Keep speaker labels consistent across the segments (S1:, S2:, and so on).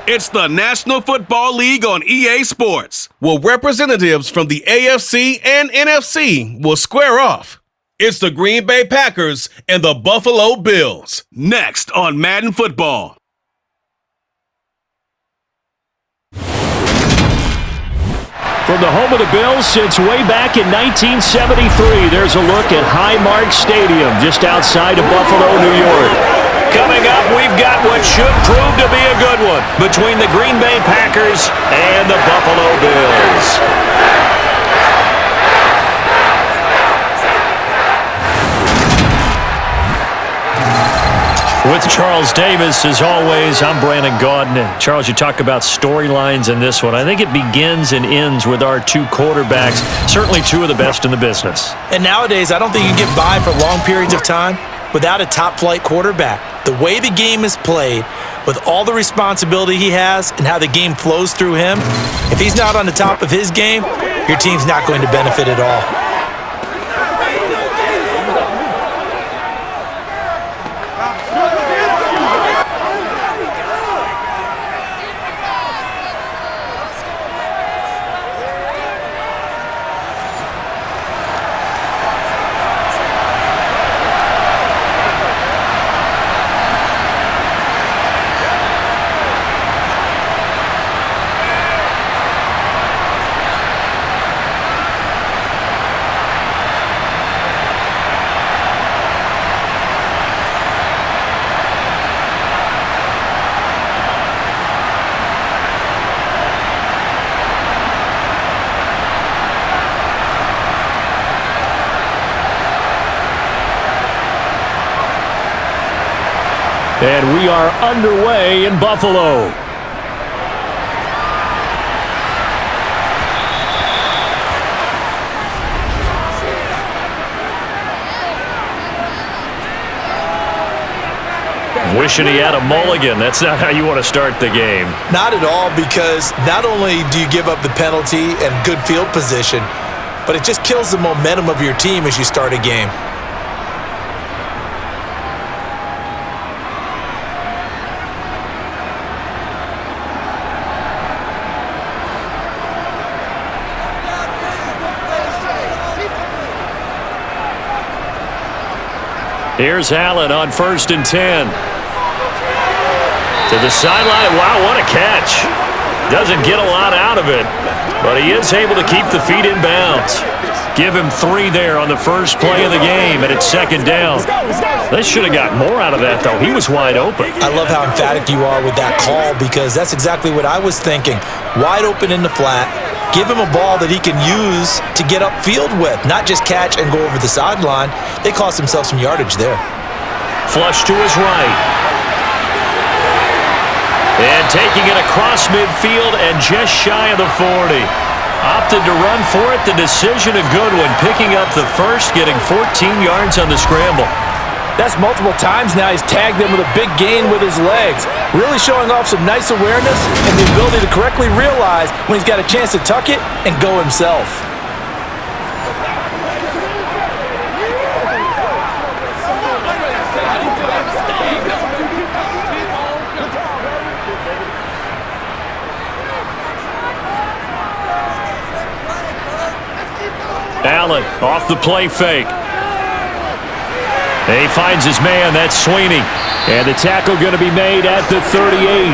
S1: It's the National Football League on EA Sports, where representatives from the AFC and NFC will square off. It's the Green Bay Packers and the Buffalo Bills. Next on Madden Football.
S2: From the home of the Bills since way back in 1973, there's a look at Highmark Stadium just outside of Buffalo, New York. Coming up, we've got what should prove to be a good one between the Green Bay Packers and the Buffalo Bills. With Charles Davis, as always, I'm Brandon Gaudin. Charles, you talk about storylines in this one. I think it begins and ends with our two quarterbacks, certainly two of the best in the business.
S3: And nowadays, I don't think you can get by for long periods of time without a top-flight quarterback. The way the game is played, with all the responsibility he has and how the game flows through him, if he's not on the top of his game, your team's not going to benefit at all.
S2: And we are underway in Buffalo. Wishing he had a mulligan. That's not how you want to start the game.
S3: Not at all, because not only do you give up the penalty and good field position, but it just kills the momentum of your team as you start a game.
S2: Here's Allen on 1st and 10. To the sideline. Wow, what a catch. Doesn't get a lot out of it, but he is able to keep the feet in bounds. Give him 3 there on the first play of the game, and it's 2nd down. They should have got more out of that, though. He was wide open.
S3: I love how emphatic you are with that call, because that's exactly what I was thinking. Wide open in the flat. Give him a ball that he can use to get upfield with, not just catch and go over the sideline. They cost themselves some yardage there.
S2: Flush to his right. And taking it across midfield and just shy of the 40. Opted to run for it. The decision a good one. Picking up the first, getting 14 yards on the scramble.
S3: That's multiple times now he's tagged him with a big gain with his legs. Really showing off some nice awareness and the ability to correctly realize when he's got a chance to tuck it and go himself.
S2: Allen off the play fake. And he finds his man, that's Sweeney. And the tackle going to be made at the 38.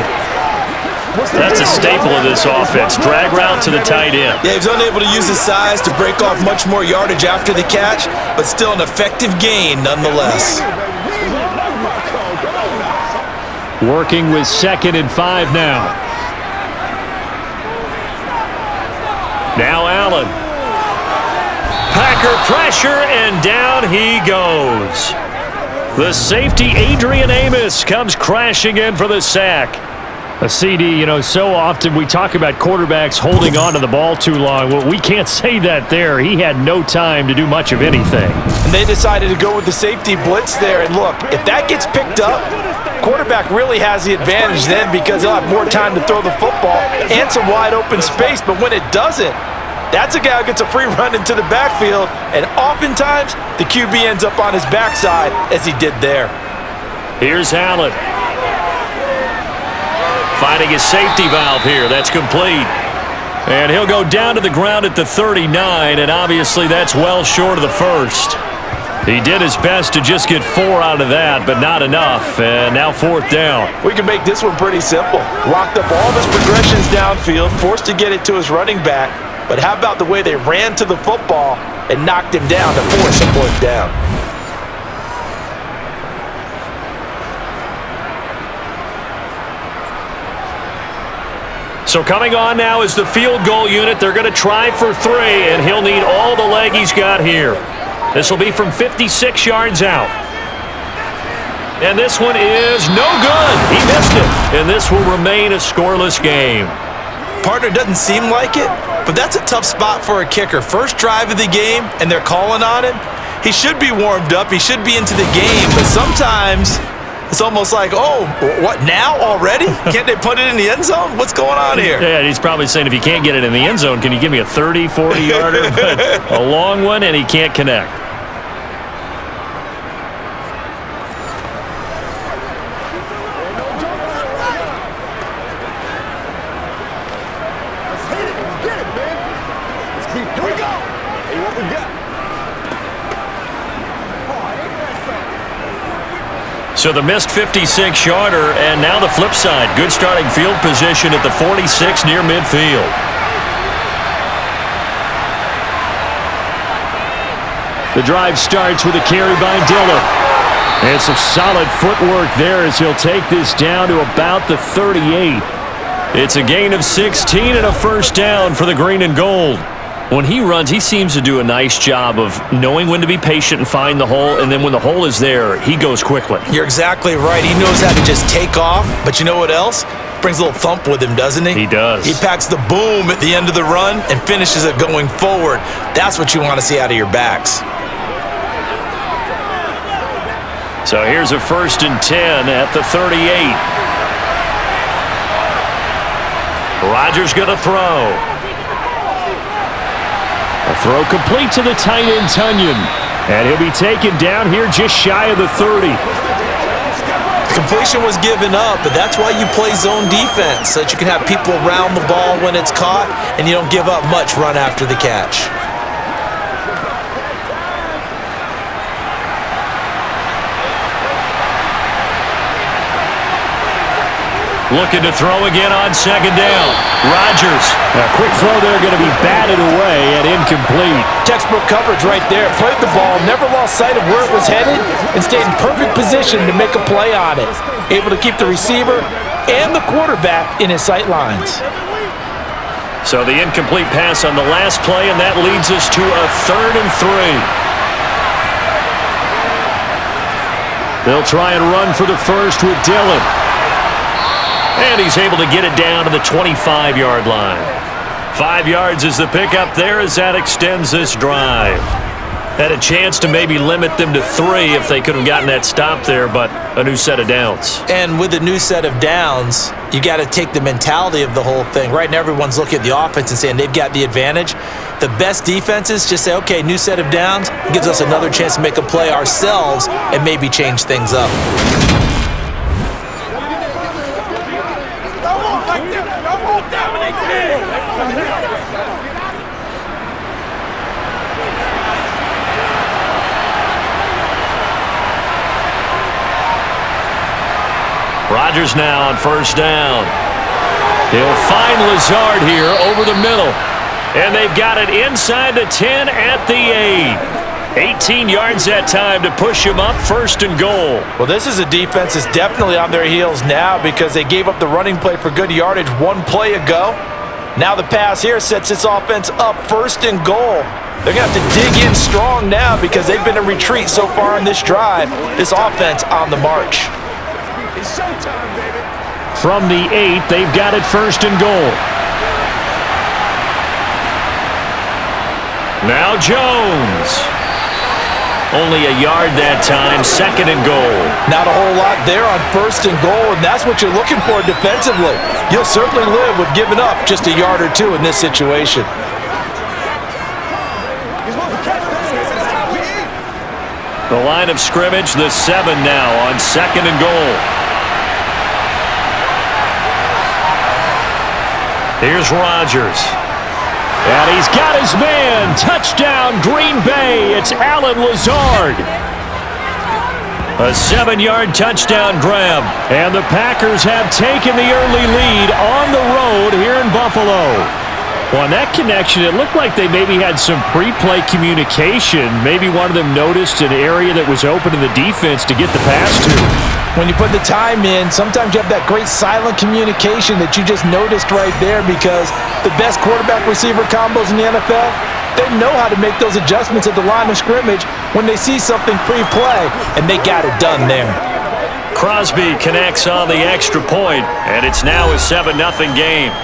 S2: That's a staple of this offense. Drag route to the tight end.
S3: Yeah, he was unable to use his size to break off much more yardage after the catch, but still an effective gain nonetheless.
S2: Working with 2nd and 5 now. Now Allen. Packer pressure, and down he goes. The safety, Adrian Amos, comes crashing in for the sack. A CD, you know, so often we talk about quarterbacks holding on to the ball too long. Well, we can't say that there. He had no time to do much of anything.
S3: And they decided to go with the safety blitz there. And look, if that gets picked up, quarterback really has the advantage then, because he'll have more time to throw the football and some wide open space. But when it doesn't, that's a guy who gets a free run into the backfield, and oftentimes the QB ends up on his backside, as he did there.
S2: Here's Allen. Finding his safety valve here. That's complete. And he'll go down to the ground at the 39, and obviously that's well short of the first. He did his best to just get 4 out of that, but not enough. And now 4th down.
S3: We can make this one pretty simple. Locked up all of his progressions downfield, forced to get it to his running back. But how about the way they ran to the football and knocked him down to force a 4th down?
S2: So coming on now is the field goal unit. They're going to try for 3, and he'll need all the leg he's got here. This will be from 56 yards out. And this one is no good. He missed it. And this will remain a scoreless game.
S3: Partner, doesn't seem like it, but that's a tough spot for a kicker. First drive of the game, and they're calling on him. He should be warmed up. He should be into the game. But sometimes it's almost like, oh, what, now already? Can't they put it in the end zone? What's going on here?
S2: Yeah, he's probably saying, if you can't get it in the end zone, can you give me a 30, 40-yarder? But a long one, and he can't connect. So the missed 56-yarder, and now the flip side. Good starting field position at the 46 near midfield. The drive starts with a carry by Dillon. And some solid footwork there as he'll take this down to about the 38. It's a gain of 16 and a first down for the green and gold. When he runs, he seems to do a nice job of knowing when to be patient and find the hole, and then when the hole is there, he goes quickly.
S3: You're exactly right. He knows how to just take off, but you know what else? Brings a little thump with him, doesn't he?
S2: He does.
S3: He packs the boom at the end of the run and finishes it going forward. That's what you want to see out of your backs.
S2: So here's a 1st and 10 at the 38. Rodgers going to throw. A throw complete to the tight end, Tunyon. And he'll be taken down here just shy of the 30.
S3: Completion was given up, but that's why you play zone defense, so that you can have people around the ball when it's caught, and you don't give up much run after the catch.
S2: Looking to throw again on 2nd down. Rodgers. A quick throw there, going to be batted away and incomplete.
S3: Textbook coverage right there. Played the ball, never lost sight of where it was headed, and stayed in perfect position to make a play on it. Able to keep the receiver and the quarterback in his sight lines.
S2: So the incomplete pass on the last play, and that leads us to a 3rd and 3. They'll try and run for the first with Dillon. And he's able to get it down to the 25-yard line. 5 yards is the pickup there as that extends this drive. Had a chance to maybe limit them to 3 if they could have gotten that stop there, but a new set of downs.
S3: And with a new set of downs, you got to take the mentality of the whole thing. Right now, everyone's looking at the offense and saying they've got the advantage. The best defenses just say, okay, new set of downs. It gives us another chance to make a play ourselves and maybe change things up.
S2: Rodgers now on 1st down. He'll find Lazard here over the middle. And they've got it inside the 10 at the 8. 18 yards that time to push him up 1st and goal.
S3: Well, this is a defense that's definitely on their heels now because they gave up the running play for good yardage 1 play ago. Now the pass here sets this offense up 1st and goal. They're going to have to dig in strong now because they've been in retreat so far in this drive. This offense on the march.
S2: From the 8, they've got it 1st and goal. Now Jones. Only a yard that time, 2nd and goal.
S3: Not a whole lot there on 1st and goal, and that's what you're looking for defensively. You'll certainly live with giving up just a yard or 2 in this situation.
S2: The line of scrimmage, the 7 now on 2nd and goal. Here's Rodgers. And he's got his man. Touchdown, Green Bay. It's Allen Lazard. A 7-yard touchdown grab. And the Packers have taken the early lead on the road here in Buffalo. Well, on that connection, it looked like they maybe had some pre-play communication. Maybe one of them noticed an area that was open to the defense to get the pass to.
S3: When you put the time in, sometimes you have that great silent communication that you just noticed right there, because the best quarterback-receiver combos in the NFL, they know how to make those adjustments at the line of scrimmage when they see something pre-play, and they got it done there.
S2: Crosby connects on the extra point, and it's now a 7-0 game.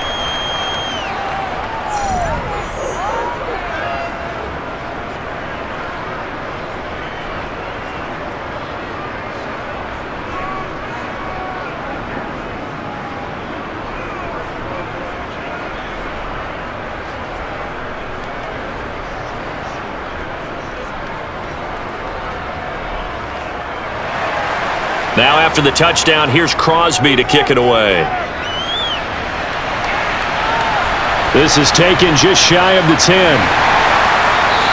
S2: Now after the touchdown, here's Crosby to kick it away. This is taken just shy of the 10.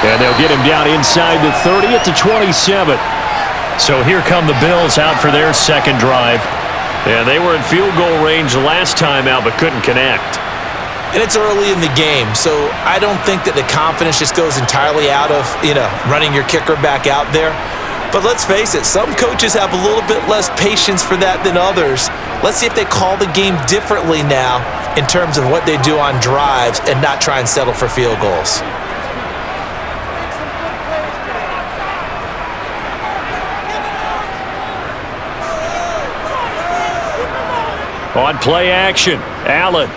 S2: And they'll get him down inside the 30 at the 27. So here come the Bills out for their second drive. And they were in field goal range last time out but couldn't connect.
S3: And it's early in the game, so I don't think that the confidence just goes entirely out of, running your kicker back out there. But let's face it, some coaches have a little bit less patience for that than others. Let's see if they call the game differently now in terms of what they do on drives and not try and settle for field goals.
S2: On play action, Allen.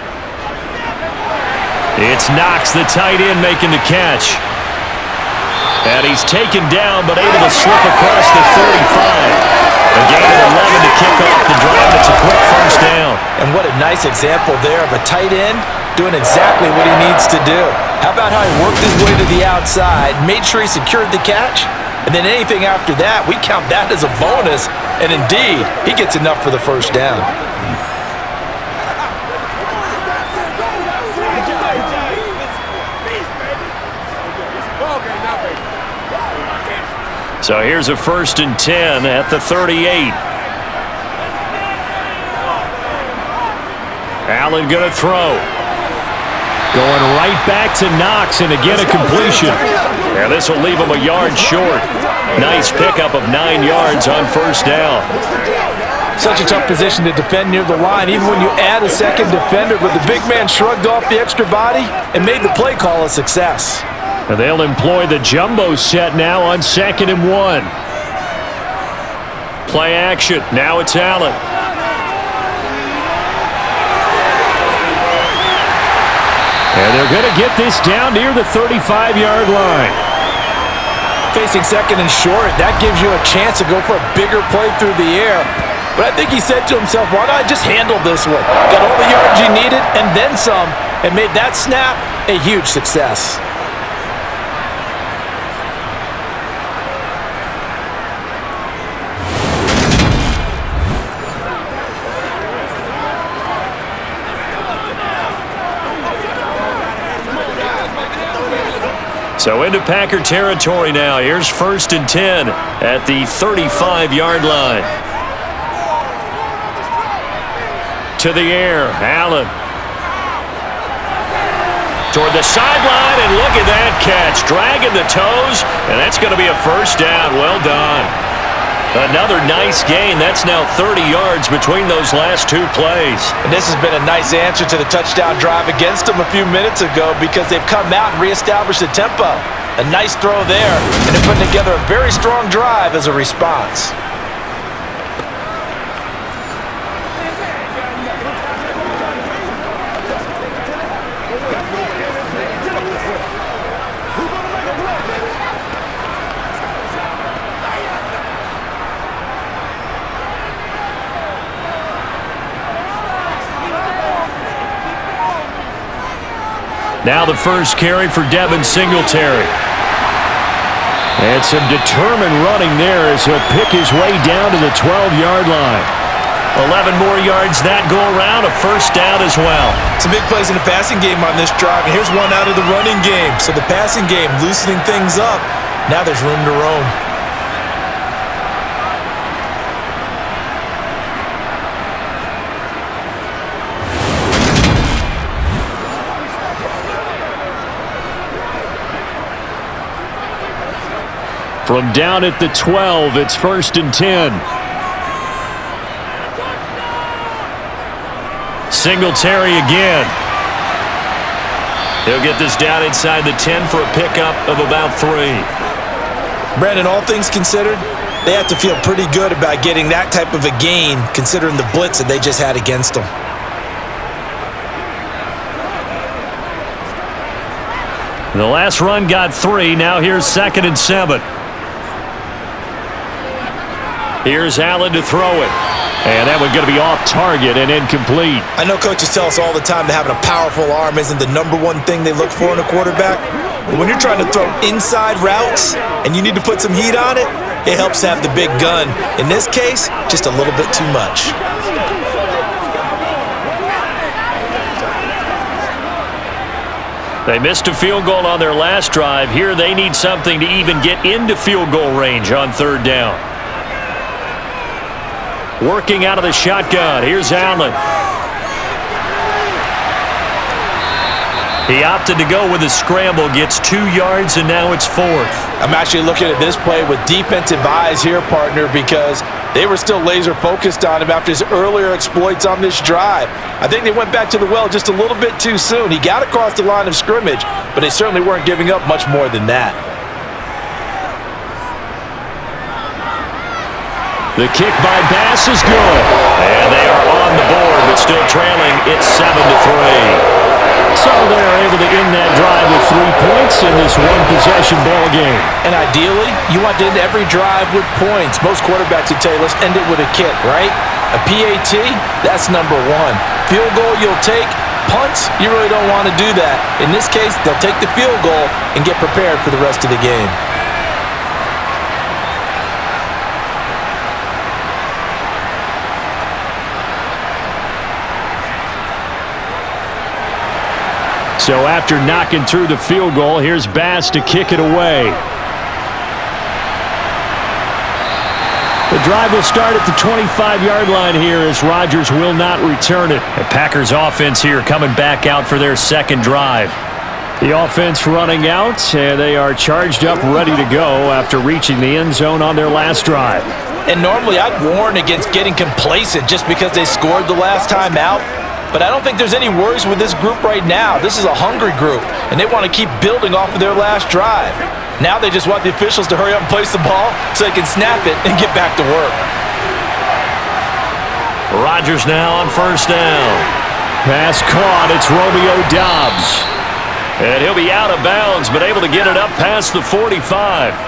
S2: It's Knox, the tight end, making the catch. And he's taken down, but able to slip across the 35. A gain of 11 to kick off the drive. It's a quick first down.
S3: And what a nice example there of a tight end doing exactly what he needs to do. How about how he worked his way to the outside, made sure he secured the catch, and then anything after that, we count that as a bonus. And indeed, he gets enough for the first down.
S2: So here's a 1st and 10 at the 38. Allen going to throw. Going right back to Knox, and again a completion. And this will leave him a yard short. Nice pickup of 9 yards on first down.
S3: Such a tough position to defend near the line, even when you add a second defender, but the big man shrugged off the extra body and made the play call a success.
S2: And they'll employ the jumbo set now on 2nd and 1. Play action. Now it's Allen. And they're going to get this down near the 35-yard line.
S3: Facing 2nd and short, that gives you a chance to go for a bigger play through the air. But I think he said to himself, why not just handle this one? Got all the yards you needed and then some, and made that snap a huge success.
S2: So into Packer territory now. Here's 1st and 10 at the 35-yard line. To the air, Allen. Toward the sideline, and look at that catch. Dragging the toes, and that's going to be a first down. Well done. Another nice gain. That's now 30 yards between those last 2 plays.
S3: And this has been a nice answer to the touchdown drive against them a few minutes ago, because they've come out and reestablished the tempo. A nice throw there, and they're putting together a very strong drive as a response.
S2: Now the first carry for Devin Singletary. And some determined running there as he'll pick his way down to the 12-yard line. 11 more yards that go around, a first down as well.
S3: Some big plays in the passing game on this drive, and here's one out of the running game. So the passing game loosening things up. Now there's room to roam.
S2: From down at the 12, it's 1st and 10. Singletary again. He'll get this down inside the 10 for a pickup of about 3.
S3: Brandon, all things considered, they have to feel pretty good about getting that type of a gain considering the blitz that they just had against them.
S2: The last run got 3. Now here's 2nd and 7. Here's Allen to throw it. And that one's going to be off target and incomplete.
S3: I know coaches tell us all the time that having a powerful arm isn't the #1 thing they look for in a quarterback. But when you're trying to throw inside routes and you need to put some heat on it, it helps to have the big gun. In this case, just a little bit too much.
S2: They missed a field goal on their last drive. Here they need something to even get into field goal range on 3rd down. Working out of the shotgun. Here's Allen. He opted to go with a scramble, gets 2 yards, and now it's 4th.
S3: I'm actually looking at this play with defensive eyes here, partner, because they were still laser focused on him after his earlier exploits on this drive. I think they went back to the well just a little bit too soon. He got across the line of scrimmage, but they certainly weren't giving up much more than that.
S2: The kick by Bass is good. And they are on the board, but still trailing. It's 7-3. So they're able to end that drive with 3 points in this one-possession ball game.
S3: And ideally, you want to end every drive with points. Most quarterbacks would tell you, let's end it with a kick, right? A PAT, that's #1. Field goal you'll take. Punts, you really don't want to do that. In this case, they'll take the field goal and get prepared for the rest of the game.
S2: So after knocking through the field goal, here's Bass to kick it away. The drive will start at the 25-yard line here as Rodgers will not return it. The Packers offense here coming back out for their 2nd drive. The offense running out, and they are charged up, ready to go after reaching the end zone on their last drive.
S3: And normally I'd warn against getting complacent just because they scored the last time out. But I don't think there's any worries with this group right now. This is a hungry group, and they want to keep building off of their last drive. Now they just want the officials to hurry up and place the ball so they can snap it and get back to work.
S2: Rodgers now on 1st down. Pass caught. It's Romeo Doubs. And he'll be out of bounds, but able to get it up past the 45.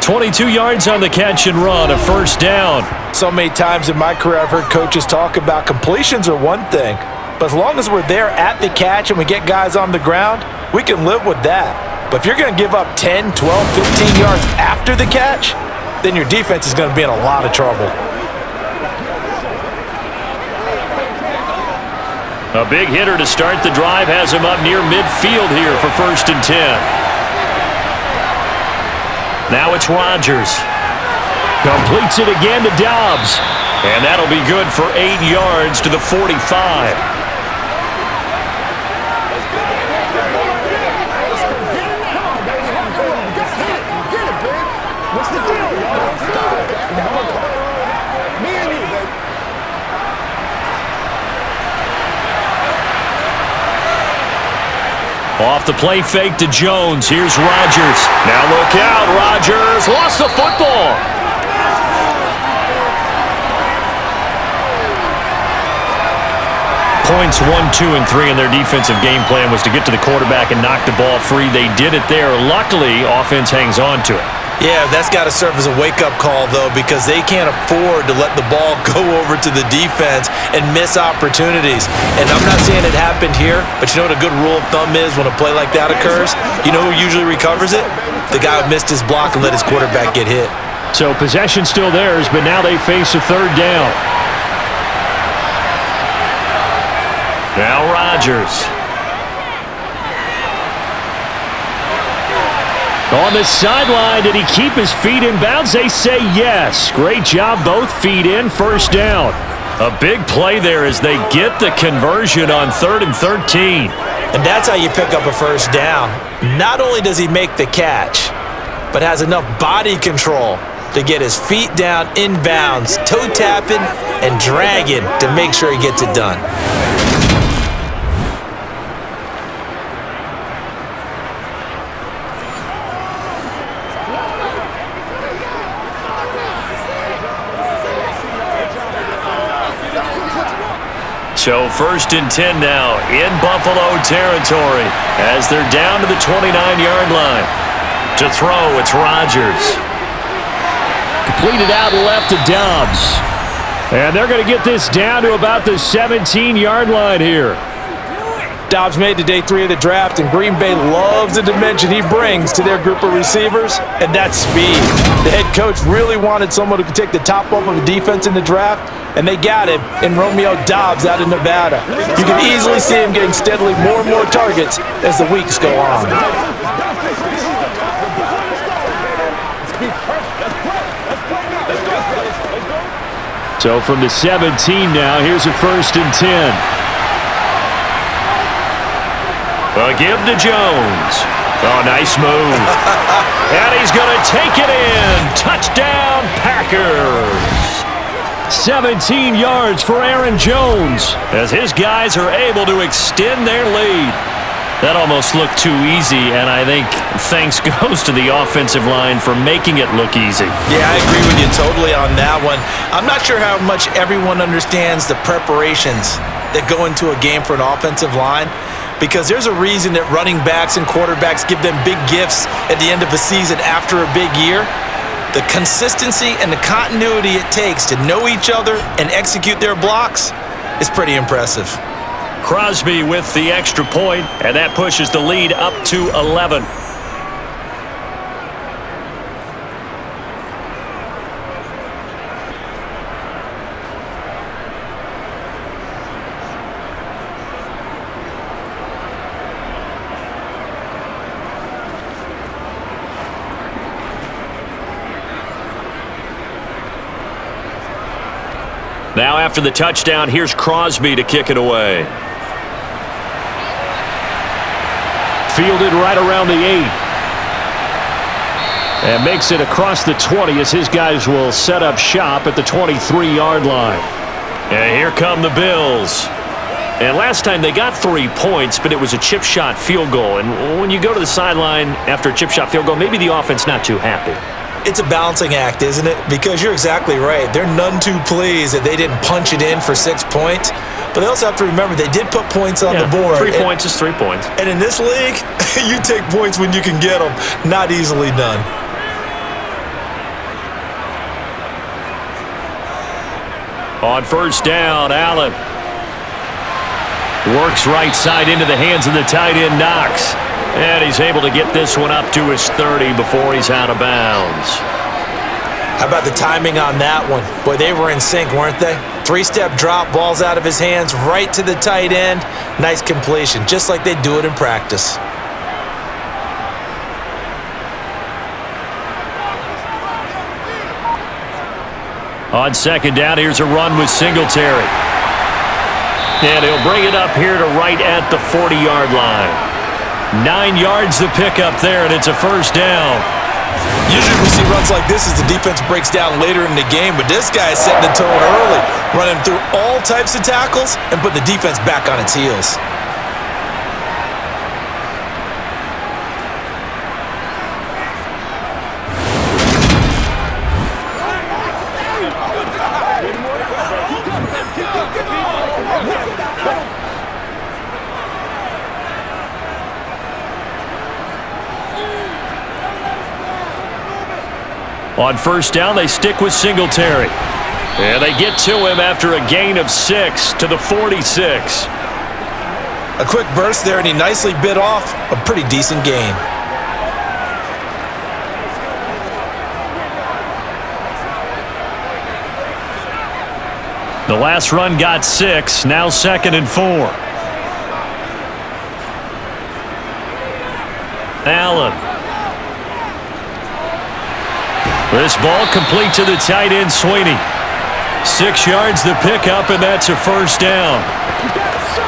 S2: 22 yards on the catch and run, a 1st down.
S3: So many times in my career I've heard coaches talk about completions are one thing, but as long as we're there at the catch and we get guys on the ground, we can live with that. But if you're going to give up 10, 12, 15 yards after the catch, then your defense is going to be in a lot of trouble.
S2: A big hitter to start the drive has him up near midfield here for 1st and 10. Now it's Rodgers. Completes it again to Doubs. And that'll be good for 8 yards to the 45. Off the play fake to Jones. Here's Rodgers. Now look out. Rodgers lost the football. Points 1, 2, and 3 in their defensive game plan was to get to the quarterback and knock the ball free. They did it there. Luckily, offense hangs on to it.
S3: Yeah, that's got to serve as a wake-up call, though, because they can't afford to let the ball go over to the defense and miss opportunities. And I'm not saying it happened here, but you know what a good rule of thumb is when a play like that occurs? You know who usually recovers it? The guy who missed his block and let his quarterback get hit.
S2: So possession still theirs, but now they face a 3rd down. Now Rodgers. On the sideline, did he keep his feet in bounds? They say yes. Great job, both feet in, first down. A big play there as they get the conversion on 3rd and 13.
S3: And that's how you pick up a first down. Not only does he make the catch, but has enough body control to get his feet down in bounds, toe tapping and dragging to make sure he gets it done.
S2: So 1st and 10 now in Buffalo territory as they're down to the 29-yard line. To throw, it's Rodgers. Completed out left to Dobbs. And they're going to get this down to about the 17-yard line here.
S3: Dobbs made to day 3 of the draft, and Green Bay loves the dimension he brings to their group of receivers, and that's speed. The head coach really wanted someone who could take the top off of a defense in the draft, and they got him in Romeo Dobbs out of Nevada. You can easily see him getting steadily more and more targets as the weeks go on.
S2: So from the 17 now, here's a 1st and 10. A give to Jones. Oh, nice move. And he's going to take it in. Touchdown, Packers. 17 yards for Aaron Jones as his guys are able to extend their lead. That almost looked too easy, and I think thanks goes to the offensive line for making it look easy.
S3: Yeah, I agree with you totally on that one. I'm not sure how much everyone understands the preparations that go into a game for an offensive line, because there's a reason that running backs and quarterbacks give them big gifts at the end of a season after a big year. The consistency and the continuity it takes to know each other and execute their blocks is pretty impressive.
S2: Crosby with the extra point, and that pushes the lead up to 11. Now after the touchdown, here's Crosby to kick it away. Fielded right around the 8. And makes it across the 20 as his guys will set up shop at the 23-yard line. And here come the Bills. And last time they got 3 points, but it was a chip shot field goal. And when you go to the sideline after a chip shot field goal, maybe the offense not too happy.
S3: It's a balancing act, isn't it? Because you're exactly right. They're none too pleased that they didn't punch it in for 6 points. But they also have to remember they did put points on the board.
S2: 3 points is 3 points.
S3: And in this league, you take points when you can get them. Not easily done.
S2: On 1st down, Allen works right side into the hands of the tight end, Knox. And he's able to get this one up to his 30 before he's out of bounds.
S3: How about the timing on that one? Boy, they were in sync, weren't they? 3-step drop, balls out of his hands, right to the tight end. Nice completion, just like they do it in practice.
S2: On 2nd down, here's a run with Singletary. And he'll bring it up here to right at the 40-yard line. 9 yards to pick up there, and it's a 1st down.
S3: Usually we see runs like this as the defense breaks down later in the game, but this guy is setting the tone early, running through all types of tackles and putting the defense back on its heels.
S2: On 1st down, they stick with Singletary. And they get to him after a gain of 6 to the 46.
S3: A quick burst there, and he nicely bit off a pretty decent gain.
S2: The last run got 6, now 2nd and 4. Allen. This ball complete to the tight end, Sweeney. 6 yards the pickup, and that's a first down.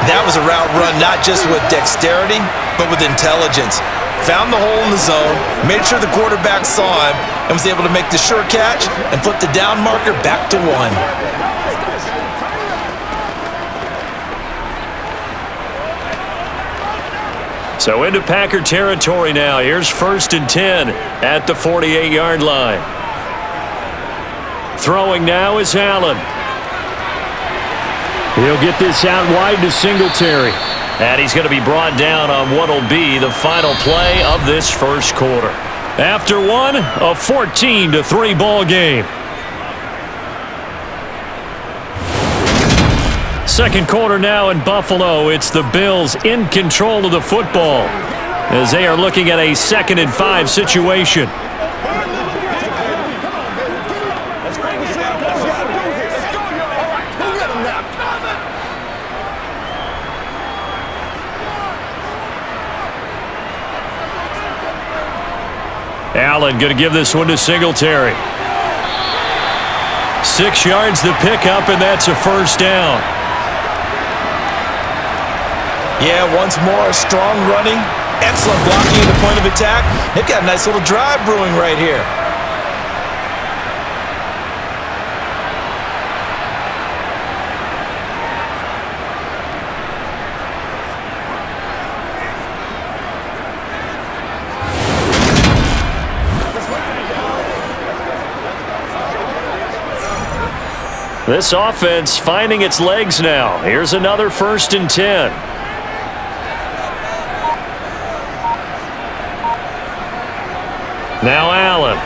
S3: That was a route run not just with dexterity, but with intelligence. Found the hole in the zone, made sure the quarterback saw him, and was able to make the sure catch and flip the down marker back to 1.
S2: So into Packer territory now. Here's 1st and 10 at the 48-yard line. Throwing now is Allen. He'll get this out wide to Singletary. And he's going to be brought down on what will be the final play of this first quarter. After one, a 14-3 ball game. Second quarter now in Buffalo. It's the Bills in control of the football as they are looking at a 2nd and 5 situation. Allen going to give this one to Singletary. 6 yards the pickup, and that's a first down.
S3: Yeah, once more, strong running, excellent blocking at the point of attack. They've got a nice little drive brewing right here.
S2: This offense finding its legs now. Here's another 1st and 10. Now Allen.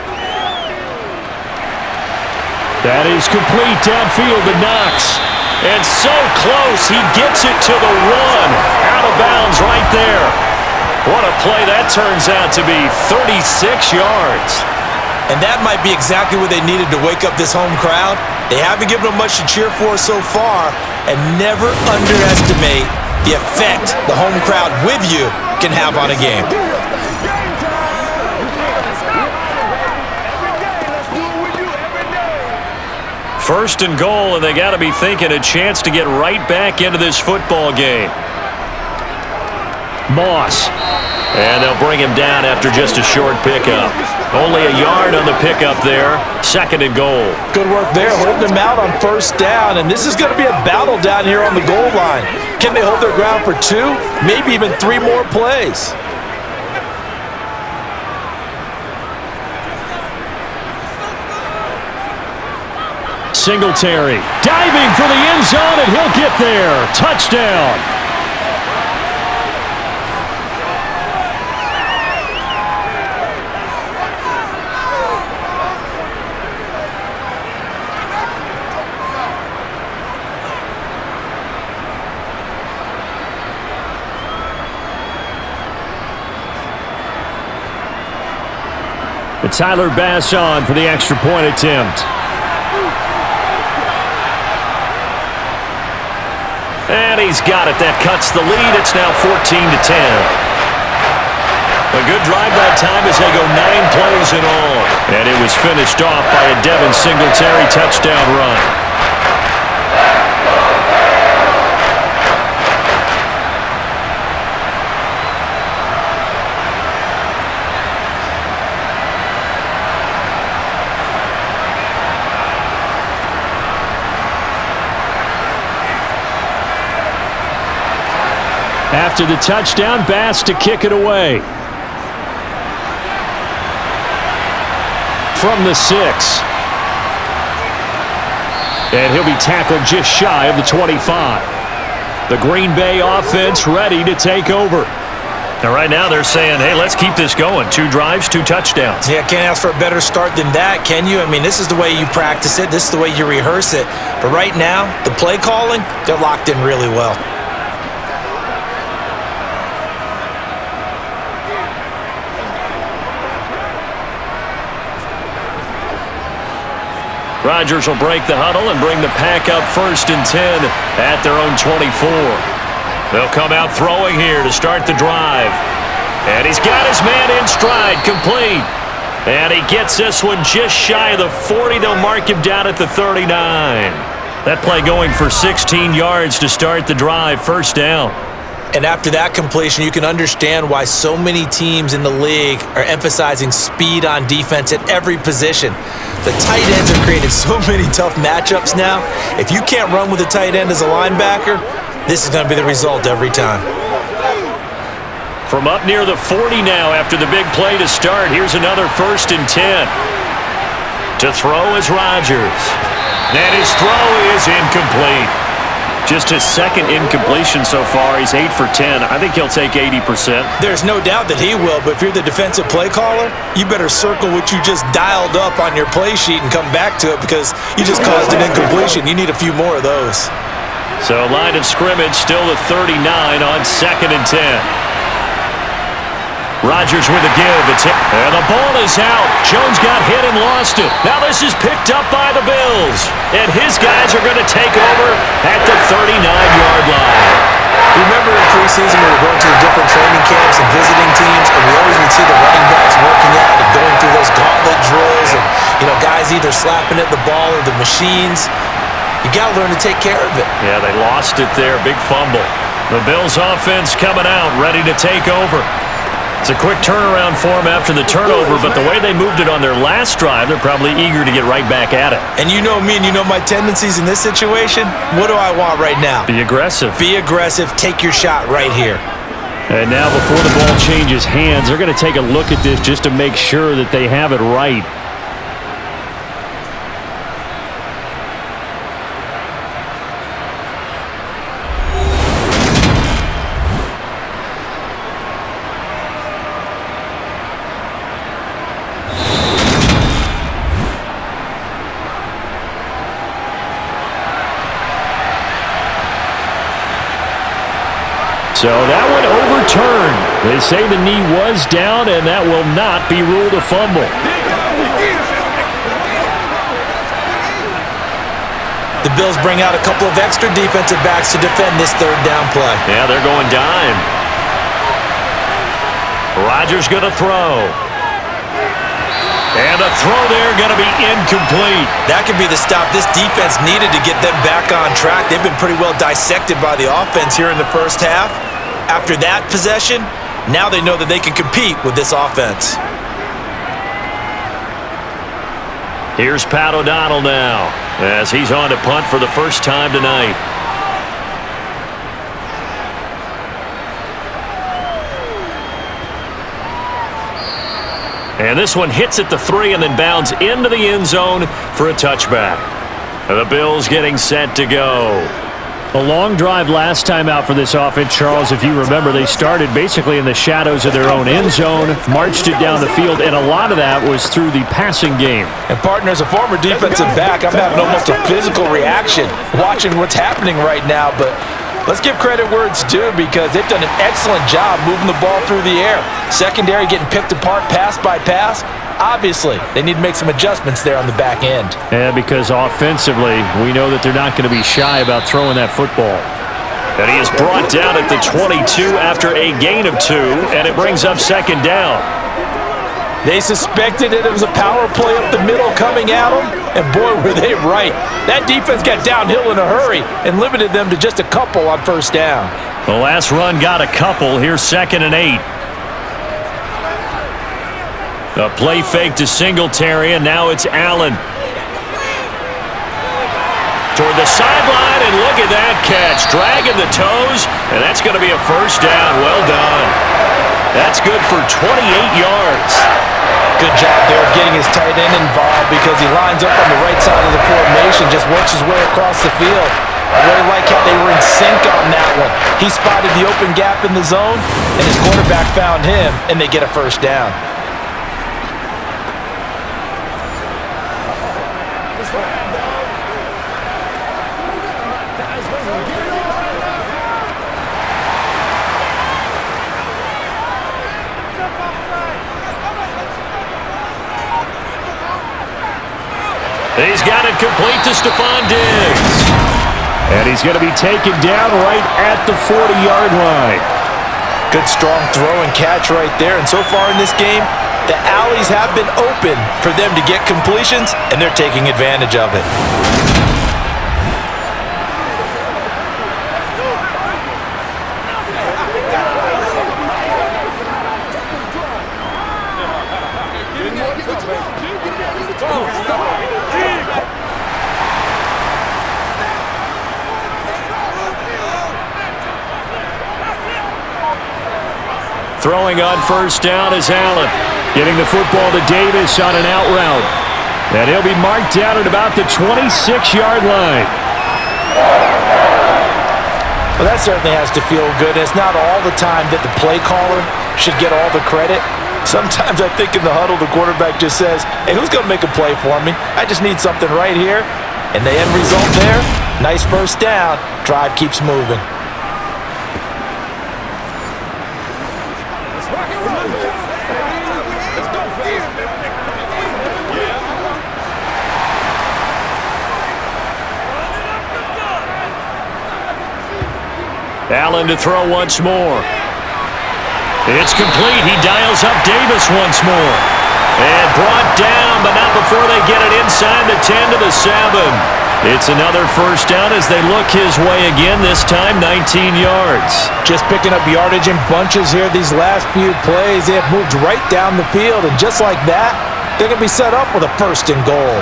S2: That is complete downfield to Knox. And so close, he gets it to the 1. Out of bounds right there. What a play that turns out to be, 36 yards.
S3: And that might be exactly what they needed to wake up this home crowd. They haven't given them much to cheer for so far, and never underestimate the effect the home crowd with you can have on a game.
S2: First and goal, and they got to be thinking a chance to get right back into this football game. Moss. And they'll bring him down after just a short pickup. Only a yard on the pickup there. 2nd and goal.
S3: Good work there, holding them out on 1st down, and this is going to be a battle down here on the goal line. Can they hold their ground for 2, maybe even 3 more plays?
S2: Singletary diving for the end zone, and he'll get there. Touchdown. Tyler Bass on for the extra point attempt. And he's got it. That cuts the lead. It's now 14-10. A good drive that time as they go 9 plays in all. And it was finished off by a Devin Singletary touchdown run. After the touchdown, Bass to kick it away. From the 6. And he'll be tackled just shy of the 25. The Green Bay offense ready to take over. And right now they're saying, hey, let's keep this going. 2 drives, 2 touchdowns.
S3: Yeah, can't ask for a better start than that, can you? I mean, this is the way you practice it. This is the way you rehearse it. But right now, the play calling, they're locked in really well.
S2: Rodgers will break the huddle and bring the pack up 1st and 10 at their own 24. They'll come out throwing here to start the drive. And he's got his man in stride, complete. And he gets this one just shy of the 40. They'll mark him down at the 39. That play going for 16 yards to start the drive, first down.
S3: And after that completion, you can understand why so many teams in the league are emphasizing speed on defense at every position. The tight ends are creating so many tough matchups now. If you can't run with a tight end as a linebacker, this is going to be the result every time.
S2: From up near the 40 now after the big play to start, here's another 1st and 10. To throw is Rodgers. And his throw is incomplete. Just his second incompletion so far. He's 8 for 10. I think he'll take 80%.
S3: There's no doubt that he will, but if you're the defensive play caller, you better circle what you just dialed up on your play sheet and come back to it because you just caused an incompletion. You need a few more of those.
S2: So line of scrimmage still the 39 on 2nd and 10. Rodgers with a give. And the ball is out. Jones got hit and lost it. Now this is picked up by the Bills. And his guys are going to take over at the 39-yard line.
S3: Remember in preseason we were going to the different training camps and visiting teams, and we always would see the running backs working out and going through those gauntlet drills and, guys either slapping at the ball or the machines. You got to learn to take care of it.
S2: Yeah, they lost it there. Big fumble. The Bills offense coming out, ready to take over. It's a quick turnaround for them after the turnover, but the way they moved it on their last drive, they're probably eager to get right back at it.
S3: And you know me and you know my tendencies in this situation. What do I want right now?
S2: Be aggressive.
S3: Be aggressive. Take your shot right here.
S2: And now before the ball changes hands, they're going to take a look at this just to make sure that they have it right. So that one overturned. They say the knee was down, and that will not be ruled a fumble.
S3: The Bills bring out a couple of extra defensive backs to defend this 3rd down play.
S2: Yeah, they're going dime. Rodgers going to throw. And a throw there going to be incomplete.
S3: That could be the stop this defense needed to get them back on track. They've been pretty well dissected by the offense here in the first half. After that possession, now they know that they can compete with this offense.
S2: Here's Pat O'Donnell now as he's on to punt for the first time tonight. And this one hits at the 3 and then bounds into the end zone for a touchback. The Bills getting set to go. A long drive last time out for this offense, Charles. If you remember, they started basically in the shadows of their own end zone, marched it down the field, and a lot of that was through the passing game.
S3: And partner, as a former defensive back, I'm having almost a physical reaction watching what's happening right now, but let's give credit where it's due because they've done an excellent job moving the ball through the air. Secondary getting picked apart pass by pass. Obviously, they need to make some adjustments there on the back end.
S2: Yeah, because offensively, we know that they're not going to be shy about throwing that football. And he is brought down at the 22 after a gain of 2, and it brings up 2nd down.
S3: They suspected it was a power play up the middle coming at them, and boy, were they right. That defense got downhill in a hurry and limited them to just a couple on 1st down.
S2: The last run got a couple. Here's 2nd and 8. A play fake to Singletary, and now it's Allen. Toward the sideline, and look at that catch. Dragging the toes, and that's going to be a 1st down. Well done. That's good for 28 yards.
S3: Good job there of getting his tight end involved because he lines up on the right side of the formation, just works his way across the field. I really like how they were in sync on that one. He spotted the open gap in the zone, and his quarterback found him, and they get a 1st down.
S2: He's got it complete to Stephon Diggs. And he's going to be taken down right at the 40-yard line.
S3: Good strong throw and catch right there. And so far in this game, the alleys have been open for them to get completions, and they're taking advantage of it.
S2: Throwing on first down is Allen. Getting the football to Davis on an out route. And he'll be marked down at about the 26-yard line.
S3: Well, that certainly has to feel good. It's not all the time that the play caller should get all the credit. Sometimes I think in the huddle, the quarterback just says, hey, who's going to make a play for me? I just need something right here. And the end result there, nice first down. Drive keeps moving.
S2: Allen to throw once more. It's complete. He dials up Davis once more. And brought down, but not before they get it inside the 10 to the 7. It's another first down as they look his way again, this time 19 yards.
S3: Just picking up yardage in bunches here these last few plays. They have moved right down the field, and just like that, they're going to be set up with a first and goal.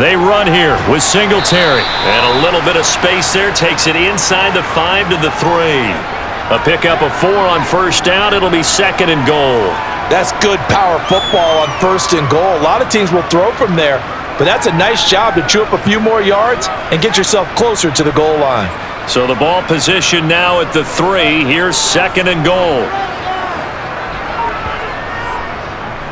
S2: They run here with Singletary. And a little bit of space there takes it inside the 5 to the 3. A pickup of 4 on first down. It'll be second and goal.
S3: That's good power football on first and goal. A lot of teams will throw from there, but that's a nice job to chew up a few more yards and get yourself closer to the goal line.
S2: So the ball position now at the 3. Here's second and goal.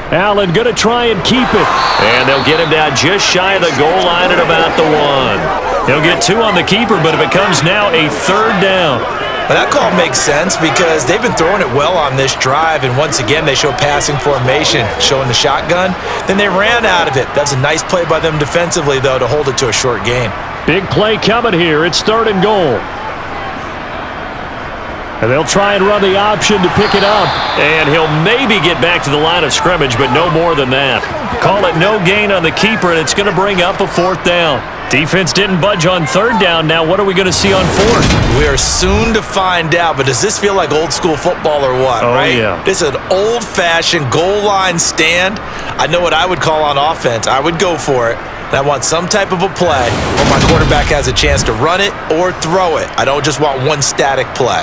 S2: Allen going to try and keep it. And they'll get him down just shy of the goal line at about the 1. He'll get 2 on the keeper, but it becomes now a third down.
S3: Well, that call makes sense because they've been throwing it well on this drive, and once again they show passing formation, showing the shotgun. Then they ran out of it. That's a nice play by them defensively, though, to hold it to a short game.
S2: Big play coming here. It's third and goal. And they'll try and run the option to pick it up. And he'll maybe get back to the line of scrimmage, but no more than that. Call it no gain on the keeper, and it's going to bring up a fourth down. Defense didn't budge on third down. Now what are we going to see on fourth?
S3: We are soon to find out, but does this feel like old school football or what, right?
S2: Yeah.
S3: This is an old-fashioned goal line stand. I know what I would call on offense. I would go for it. And I want some type of a play where my quarterback has a chance to run it or throw it. I don't just want one static play.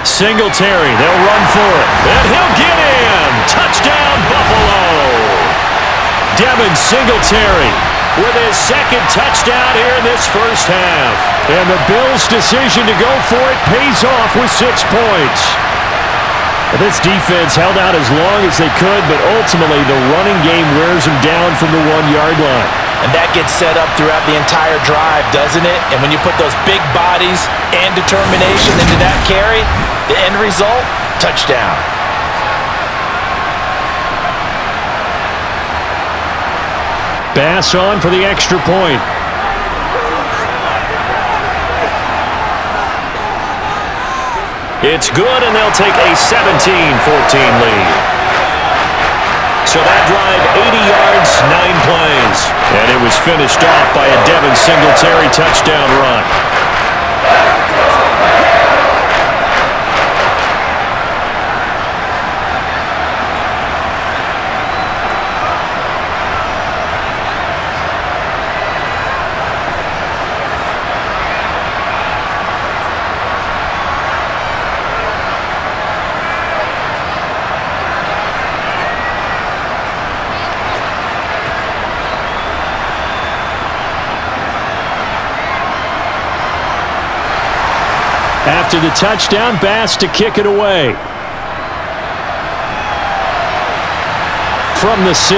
S2: Singletary, they'll run for it. And he'll get in. Touchdown, Buffalo. Devin Singletary with his second touchdown here in this first half. And the Bills' decision to go for it pays off with 6 points. This defense held out as long as they could, but ultimately the running game wears them down from the 1-yard line.
S3: And that gets set up throughout the entire drive, doesn't it? And when you put those big bodies and determination into that carry, the end result, touchdown.
S2: Bass on for the extra point. It's good, and they'll take a 17-14 lead. So that drive, 80 yards, 9 plays. And it was finished off by a Devin Singletary touchdown run. After the touchdown, Bass to kick it away. from the 6.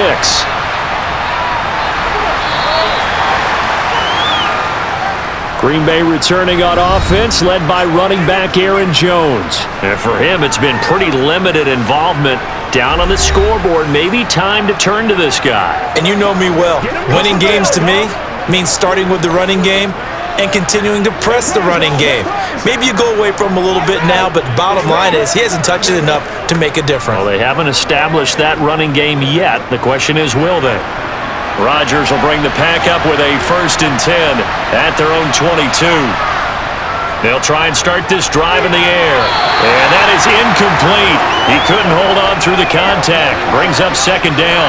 S2: Green Bay returning on offense, led by running back Aaron Jones. And for him, it's been pretty limited involvement. Down on the scoreboard, maybe time to turn to this guy.
S3: And you know me well. Winning games to me means starting with the running game and continuing to press the running game. Maybe you go away from him a little bit now, but bottom line is he hasn't touched it enough to make a difference.
S2: Well, they haven't established that running game yet. The question is, will they? Rodgers will bring the pack up with a 1st and 10 at their own 22. They'll try and start this drive in the air. And that is incomplete. He couldn't hold on through the contact. Brings up 2nd down.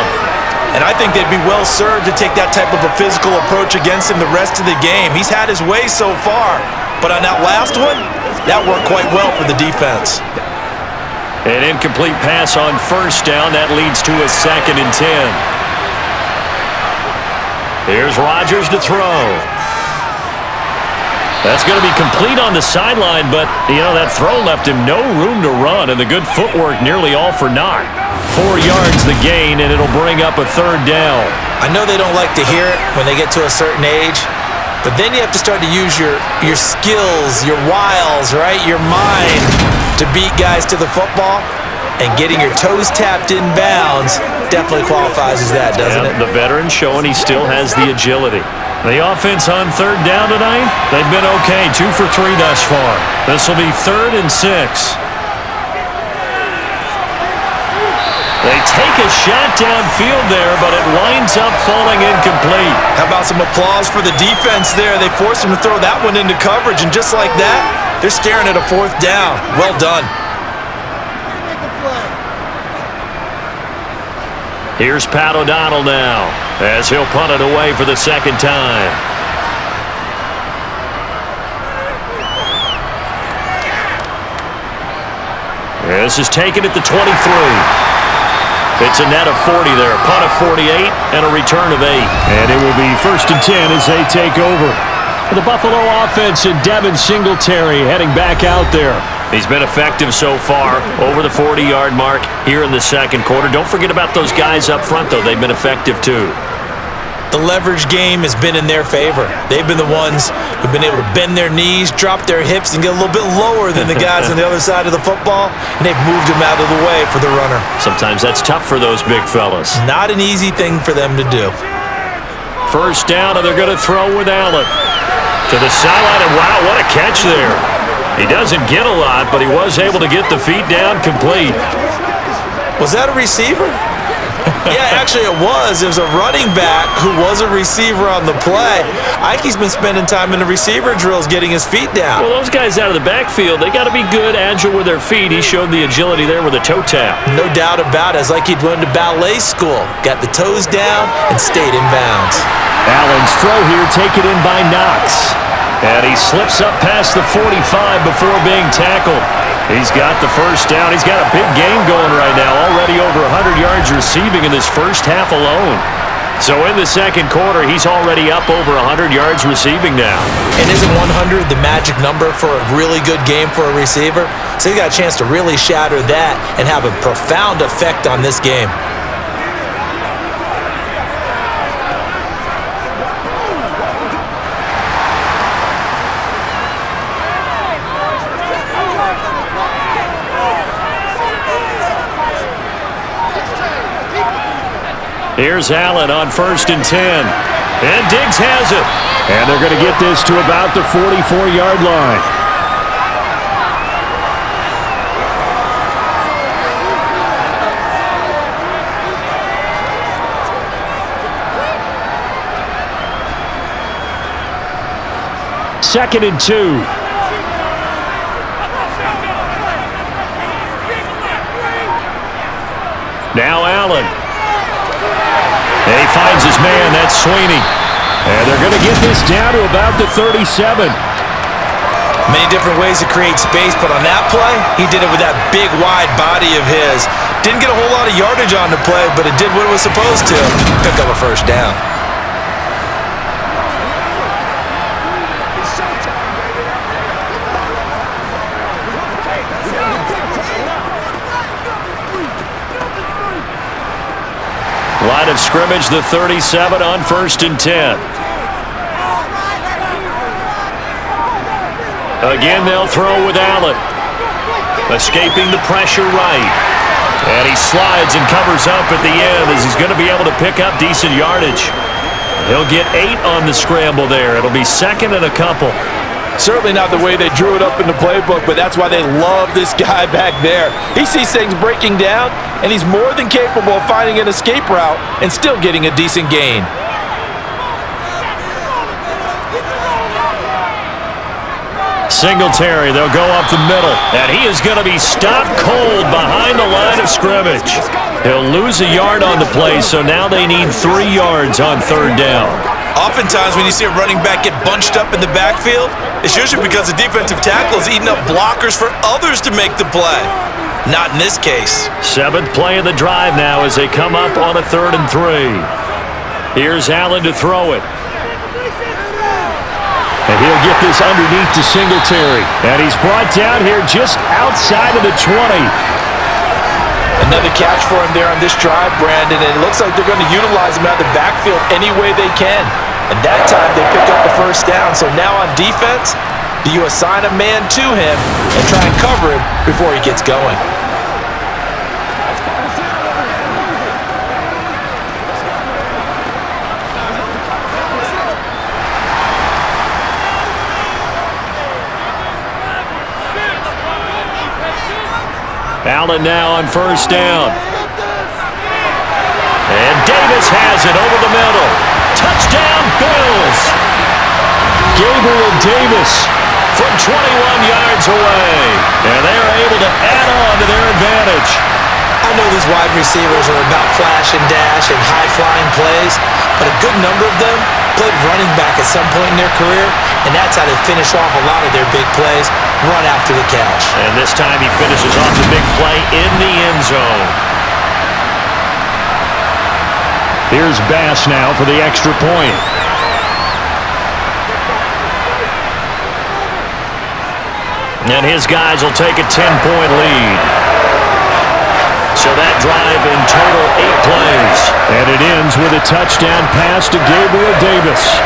S3: And I think they'd be well served to take that type of a physical approach against him the rest of the game. He's had his way so far. But on that last one, that worked quite well for the defense.
S2: An incomplete pass on 1st down. That leads to a 2nd and 10. Here's Rodgers to throw. That's going to be complete on the sideline, but, that throw left him no room to run, and the good footwork nearly all for naught. 4 yards the gain, and it'll bring up a 3rd down.
S3: I know they don't like to hear it when they get to a certain age, but then you have to start to use your skills, your wiles, right, your mind to beat guys to the football. And getting your toes tapped in bounds definitely qualifies as that, doesn't it?
S2: The veteran showing he still has the agility. The offense on 3rd down tonight, they've been okay. 2 for 3 thus far. This will be 3rd and 6. They take a shot downfield there, but it winds up falling incomplete.
S3: How about some applause for the defense there? They forced him to throw that one into coverage, and just like that, they're staring at a 4th down. Well done.
S2: Here's Pat O'Donnell now, as he'll punt it away for the 2nd time. This is taken at the 23. It's a net of 40 there, punt of 48, and a return of 8. And it will be 1st and 10 as they take over. The Buffalo offense and Devin Singletary heading back out there. He's been effective so far, over the 40-yard mark here in the 2nd quarter. Don't forget about those guys up front, though. They've been effective, too.
S3: The leverage game has been in their favor. They've been the ones who've been able to bend their knees, drop their hips, and get a little bit lower than the guys on the other side of the football, and they've moved them out of the way for the runner.
S2: Sometimes that's tough for those big fellas.
S3: Not an easy thing for them to do.
S2: 1st down, and they're going to throw with Allen. To the sideline, and wow, what a catch there. He doesn't get a lot, but he was able to get the feet down complete.
S3: Was that a receiver? Yeah, actually it was. It was a running back who was a receiver on the play. Ike's been spending time in the receiver drills getting his feet down.
S2: Well, those guys out of the backfield, they got to be good, agile with their feet. He showed the agility there with a toe tap.
S3: No doubt about it. It's like he'd went to ballet school. Got the toes down and stayed in bounds.
S2: Allen's throw here taken in by Knox. And he slips up past the 45 before being tackled. He's got the 1st down. He's got a big game going right now. Already over 100 yards receiving in this 1st half alone. So in the 2nd quarter, he's already up over 100 yards receiving now.
S3: And isn't 100 the magic number for a really good game for a receiver? So he's got a chance to really shatter that and have a profound effect on this game.
S2: Here's Allen on 1st and 10. And Diggs has it. And they're going to get this to about the 44-yard line. Second and 2. Now Allen. And he finds his man, that's Sweeney. And they're going to get this down to about the 37.
S3: Many different ways to create space, but on that play, he did it with that big, wide body of his. Didn't get a whole lot of yardage on the play, but it did what it was supposed to. Pick up a 1st down.
S2: line of scrimmage, the 37 on 1st and 10. Again, they'll throw with Allen. Escaping the pressure right. And he slides and covers up at the end as he's going to be able to pick up decent yardage. He'll get 8 on the scramble there. It'll be 2nd and a couple.
S3: Certainly not the way they drew it up in the playbook, but that's why they love this guy back there. He sees things breaking down, and he's more than capable of finding an escape route and still getting a decent gain.
S2: Singletary, they'll go up the middle, and he is going to be stopped cold behind the line of scrimmage. He'll lose a yard on the play, so now they need 3 yards on 3rd down.
S4: Oftentimes when you see a running back get bunched up in the backfield, it's usually because the defensive tackle is eating up blockers for others to make the play. Not in this case.
S2: 7th play of the drive now as they come up on a 3rd and 3. Here's Allen to throw it. And he'll get this underneath to Singletary. And he's brought down here just outside of the 20.
S3: Another catch for him there on this drive, Brandon, and it looks like they're going to utilize him out of the backfield any way they can. And that time they pick up the 1st down. So now on defense, do you assign a man to him and try and cover him before he gets going?
S2: Allen now on 1st down. And Davis has it over the middle. Touchdown, Bills! Gabriel Davis from 21 yards away. And they're able to add on to their advantage.
S5: I know these wide receivers are about flash and dash and high-flying plays, but a good number of them played running back at some point in their career, and that's how they finish off a lot of their big plays, run after the catch.
S2: And this time he finishes off the big play in the end zone. Here's Bass now for the extra point. And his guys will take a 10-point lead. So that drive in total 8 plays. And it ends with a touchdown pass to Gabriel Davis.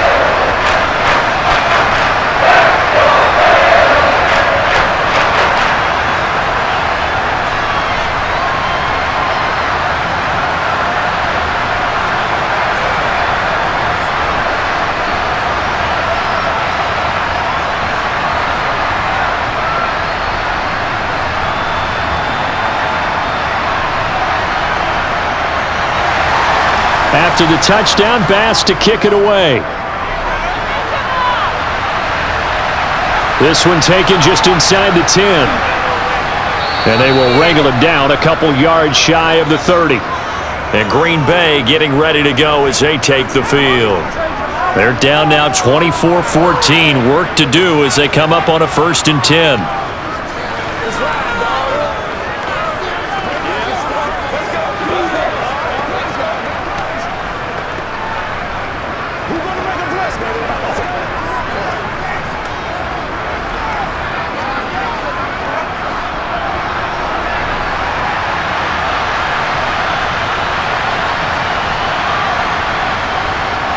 S2: After the touchdown, Bass to kick it away. This one taken just inside the 10. And they will wrangle him down a couple yards shy of the 30. And Green Bay getting ready to go as they take the field. They're down now 24-14. Work to do as they come up on a 1st and 10.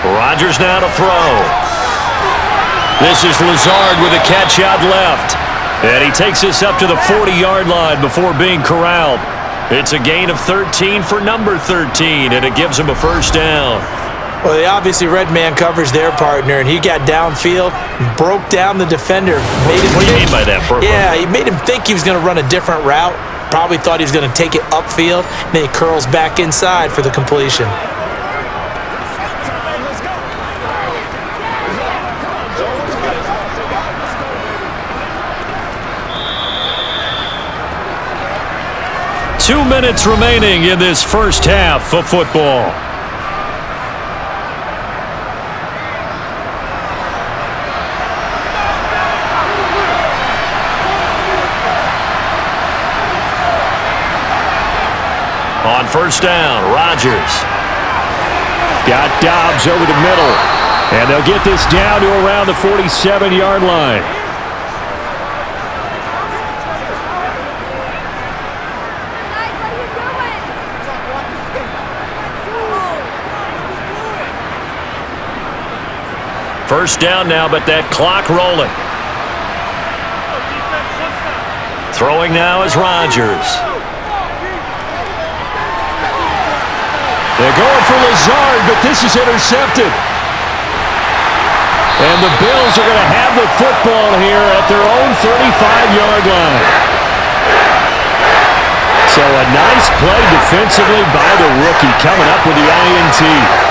S2: Rodgers now to throw. This is Lazard with a catch out left. And he takes this up to the 40-yard line before being corralled. It's a gain of 13 for number 13, and it gives him a 1st down.
S5: Well, they obviously read man coverage their partner, and he got downfield and broke down the defender.
S2: What do you mean by that, Burko?
S5: Yeah, he made him think he was going to run a different route. Probably thought he was going to take it upfield, and then he curls back inside for the completion.
S2: Two minutes remaining in this first half of football. On 1st down, Rodgers. Got Dobbs over the middle. And they'll get this down to around the 47-yard line. First down now, but that clock rolling. Throwing now is Rodgers. They're going for Lazard, but this is intercepted. And the Bills are going to have the football here at their own 35-yard line. So a nice play defensively by the rookie coming up with the INT.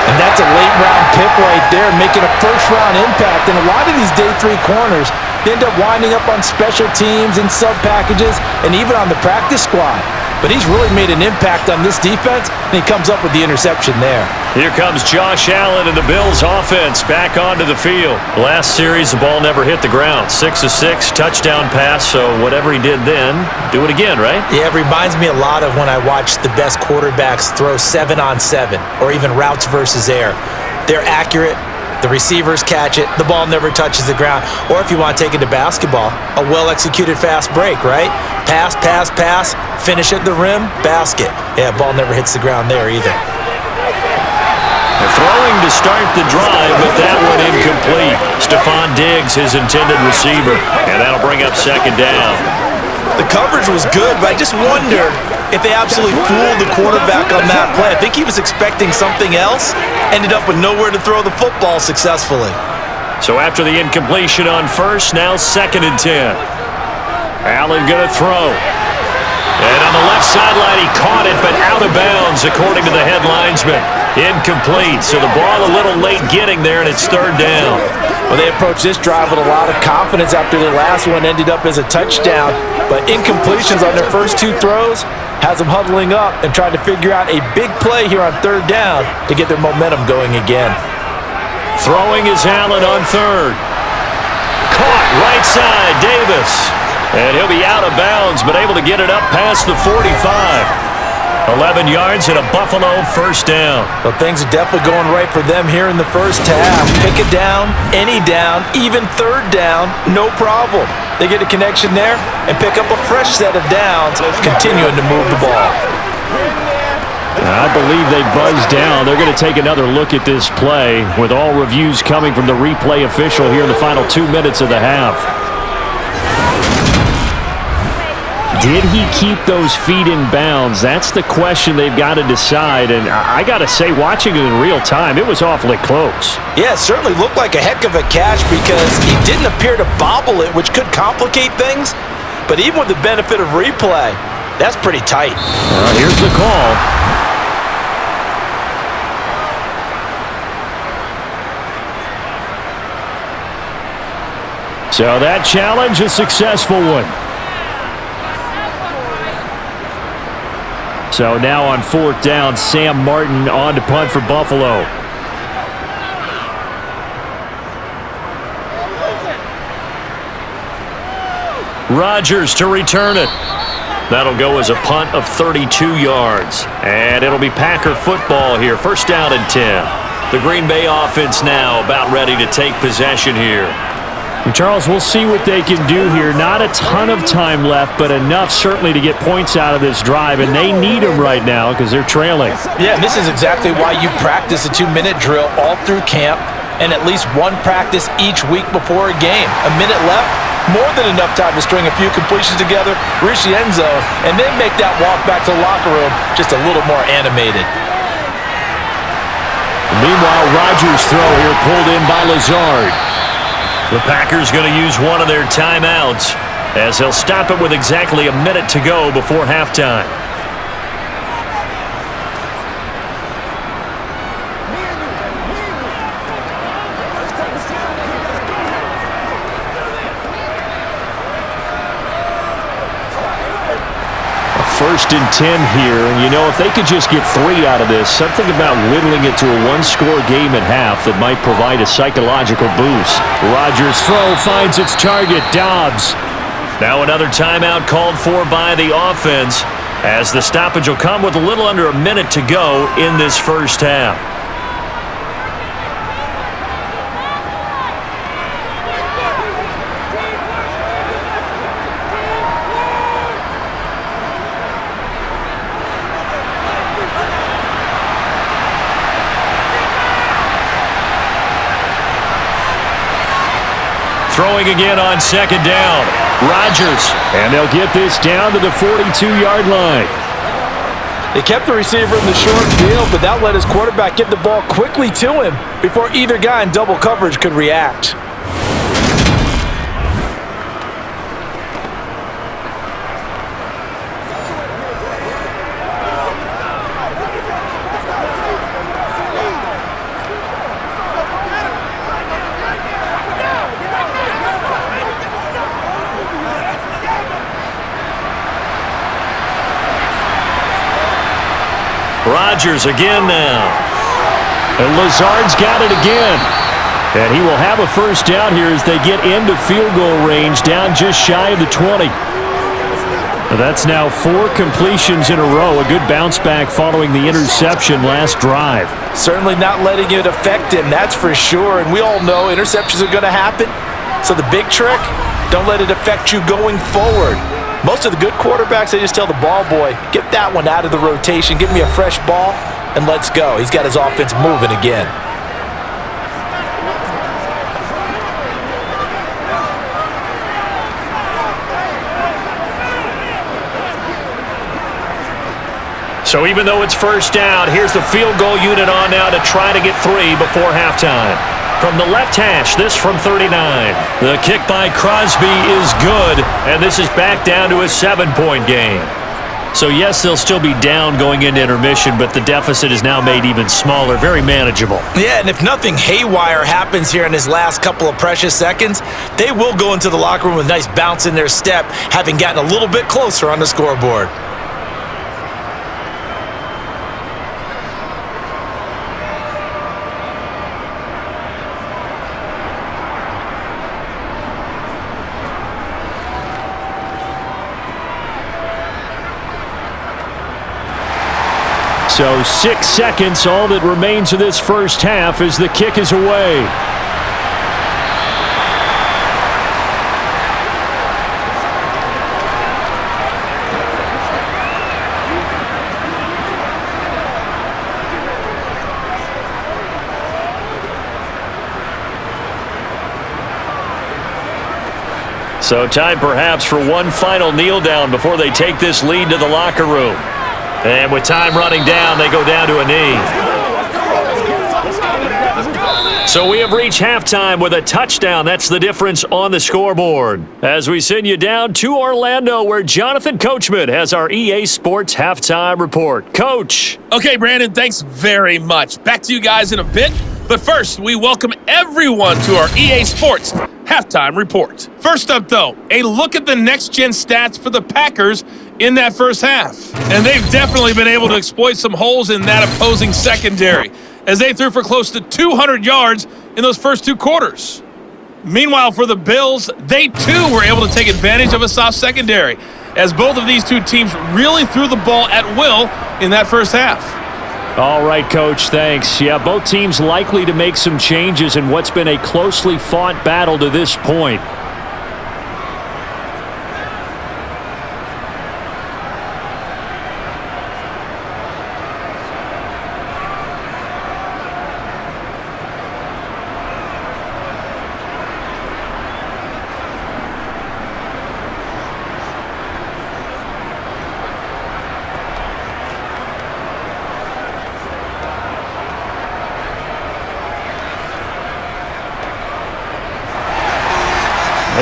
S3: And that's a late-round pick right there, making a first-round impact. And a lot of these day 3 corners, they end up winding up on special teams and sub-packages and even on the practice squad. But he's really made an impact on this defense, and he comes up with the interception there.
S2: Here comes Josh Allen and the Bills offense back onto the field. Last series, the ball never hit the ground. 6 of 6, touchdown pass, so whatever he did then, do it again, right?
S5: Yeah, it reminds me a lot of when I watched the best quarterbacks throw 7-on-7 or even routes versus air. They're accurate. The receivers catch it. The ball never touches the ground. Or if you want to take it to basketball, a well-executed fast break, right? Pass, pass, pass, finish at the rim, basket. Yeah, ball never hits the ground there either.
S2: They're throwing to start the drive, but that one incomplete. Stephon Diggs, his intended receiver, and that'll bring up second down.
S4: The coverage was good, but I just wonder if they absolutely fooled the quarterback on that play. I think he was expecting something else, ended up with nowhere to throw the football successfully.
S2: So after the incompletion on first, now 2nd and 10. Allen going to throw. And on the left sideline, he caught it, but out of bounds, according to the head linesman. Incomplete, so the ball a little late getting there, and it's 3rd down.
S3: Well, they approached this drive with a lot of confidence after the last one ended up as a touchdown. But incompletions on their first 2 throws has them huddling up and trying to figure out a big play here on 3rd down to get their momentum going again.
S2: Throwing is Allen on 3rd. Caught right side, Davis. And he'll be out of bounds, but able to get it up past the 45. 11 yards and a Buffalo first down.
S3: Well, things are definitely going right for them here in the first half. Pick it down, any down, even 3rd down, no problem. They get a connection there and pick up a fresh set of downs, continuing to move the ball.
S2: I believe they buzzed down. They're going to take another look at this play with all reviews coming from the replay official here in the final 2 minutes of the half. Did he keep those feet in bounds? That's the question they've got to decide. And I got to say, watching it in real time, it was awfully close.
S3: Yeah, it certainly looked like a heck of a catch because he didn't appear to bobble it, which could complicate things. But even with the benefit of replay, that's pretty tight.
S2: Here's the call. So that challenge, a successful one. So now on 4th down, Sam Martin on to punt for Buffalo. Rodgers to return it. That'll go as a punt of 32 yards. And it'll be Packer football here. First down and 10. The Green Bay offense now about ready to take possession here. Charles, we'll see what they can do here. Not a ton of time left, but enough certainly to get points out of this drive, and they need them right now because they're trailing.
S3: Yeah, this is exactly why you practice a 2-minute drill all through camp and at least one practice each week before a game. A minute left, more than enough time to string a few completions together, reach the end zone, and then make that walk back to the locker room just a little more animated.
S2: Meanwhile, Rodgers' throw here pulled in by Lazard. The Packers going to use one of their timeouts as they'll stop it with exactly a minute to go before halftime. First and 10 here, and you know, if they could just get 3 out of this, something about whittling it to a one-score game at half that might provide a psychological boost. Rodgers' throw finds its target, Dobbs. Now another timeout called for by the offense, as the stoppage will come with a little under a minute to go in this first half. Throwing again on second down. Rodgers. And they'll get this down to the 42-yard line.
S3: They kept the receiver in the short field, but that let his quarterback get the ball quickly to him before either guy in double coverage could react.
S2: Rodgers again now. And Lazard's got it again. And he will have a first down here as they get into field goal range, down just shy of the 20. That's now 4 completions in a row. A good bounce back following the interception last drive.
S3: Certainly not letting it affect him, that's for sure. And we all know interceptions are going to happen. So the big trick, don't let it affect you going forward. Most of the good quarterbacks, they just tell the ball boy, get that one out of the rotation, give me a fresh ball, and let's go. He's got his offense moving again.
S2: So even though it's first down, here's the field goal unit on now to try to get 3 before halftime. From the left hash, this from 39. The kick by Crosby is good, and this is back down to a 7-point game. So yes, they'll still be down going into intermission, but the deficit is now made even smaller, very manageable.
S5: Yeah, and if nothing haywire happens here in his last couple of precious seconds, they will go into the locker room with a nice bounce in their step, having gotten a little bit closer on the scoreboard.
S2: So 6 seconds, all that remains of this first half as the kick is away. So time perhaps for one final kneel down before they take this lead to the locker room. And with time running down, they go down to a knee. So we have reached halftime with a touchdown. That's the difference on the scoreboard. As we send you down to Orlando, where Jonathan Coachman has our EA Sports Halftime Report. Coach.
S6: Okay, Brandon, thanks very much. Back to you guys in a bit. But first, we welcome everyone to our EA Sports Halftime Report. First up, though, a look at the next-gen stats for the Packers in that first half. And they've definitely been able to exploit some holes in that opposing secondary, as they threw for close to 200 yards in those first 2 quarters. Meanwhile, for the Bills, they too were able to take advantage of a soft secondary, as both of these two teams really threw the ball at will in that first half.
S2: All right, Coach, thanks. Yeah, both teams likely to make some changes in what's been a closely fought battle to this point.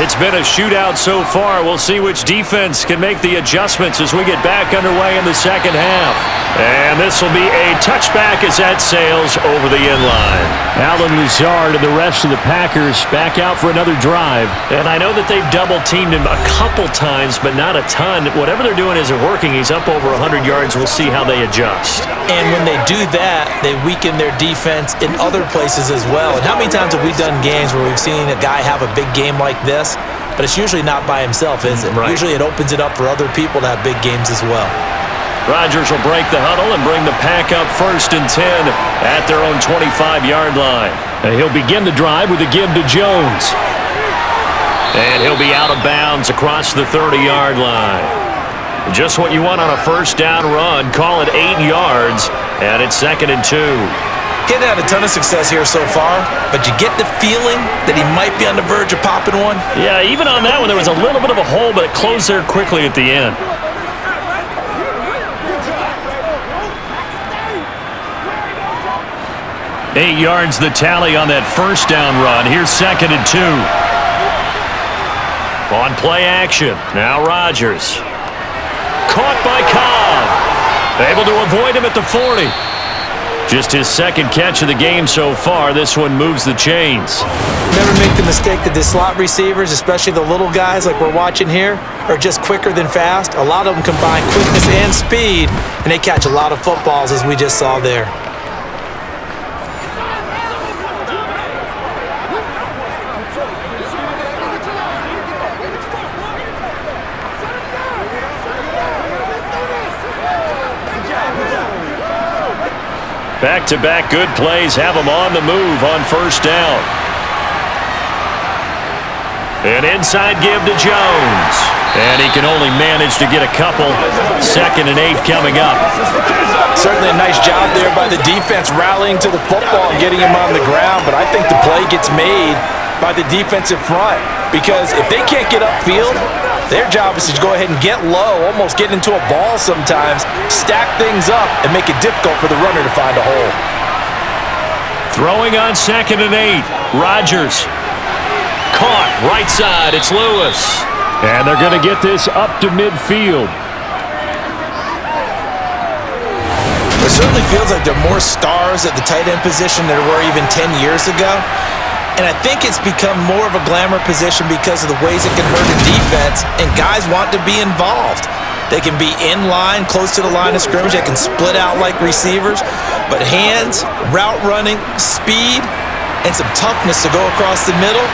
S2: It's been a shootout so far. We'll see which defense can make the adjustments as we get back underway in the second half. And this will be a touchback as that sails over the inline. Alan Lazard and the rest of the Packers back out for another drive. And I know that they've double-teamed him a couple times, but not a ton. Whatever they're doing isn't working. He's up over 100 yards. We'll see how they adjust.
S5: And when they do that, they weaken their defense in other places as well. And how many times have we done games where we've seen a guy have a big game like this, but it's usually not by himself, is it?
S2: Right.
S5: Usually it opens it up for other people to have big games as well.
S2: Rodgers will break the huddle and bring the Pack up 1st and 10 at their own 25-yard line. And he'll begin the drive with a give to Jones. And he'll be out of bounds across the 30-yard line. Just what you want on a first down run. Call it 8 yards, and it's 2nd and 2.
S5: He hasn't had a ton of success here so far, but you get the feeling that he might be on the verge of popping one.
S2: Yeah, even on that one, there was a little bit of a hole, but it closed there quickly at the end. 8 yards the tally on that first down run. Here's 2nd and 2. On play action. Now Rodgers. Caught by Cobb. Able to avoid him at the 40. Just his 2nd catch of the game so far. This one moves the chains.
S5: Never make the mistake that the slot receivers, especially the little guys like we're watching here, are just quicker than fast. A lot of them combine quickness and speed, and they catch a lot of footballs, as we just saw there.
S2: Back-to-back good plays have him on the move on first down. An inside give to Jones. And he can only manage to get a couple. 2nd and 8 coming up.
S3: Certainly a nice job there by the defense rallying to the football and getting him on the ground, but I think the play gets made by the defensive front because if they can't get upfield, their job is to go ahead and get low, almost get into a ball sometimes, stack things up, and make it difficult for the runner to find a hole.
S2: Throwing on 2nd and 8. Rodgers. Caught. Right side. It's Lewis. And they're going to get this up to midfield.
S5: It certainly feels like there are more stars at the tight end position than there were even 10 years ago. And I think it's become more of a glamour position because of the ways it can hurt a defense, and guys want to be involved. They can be in line, close to the line of scrimmage. They can split out like receivers. But hands, route running, speed, and some toughness to go across the middle,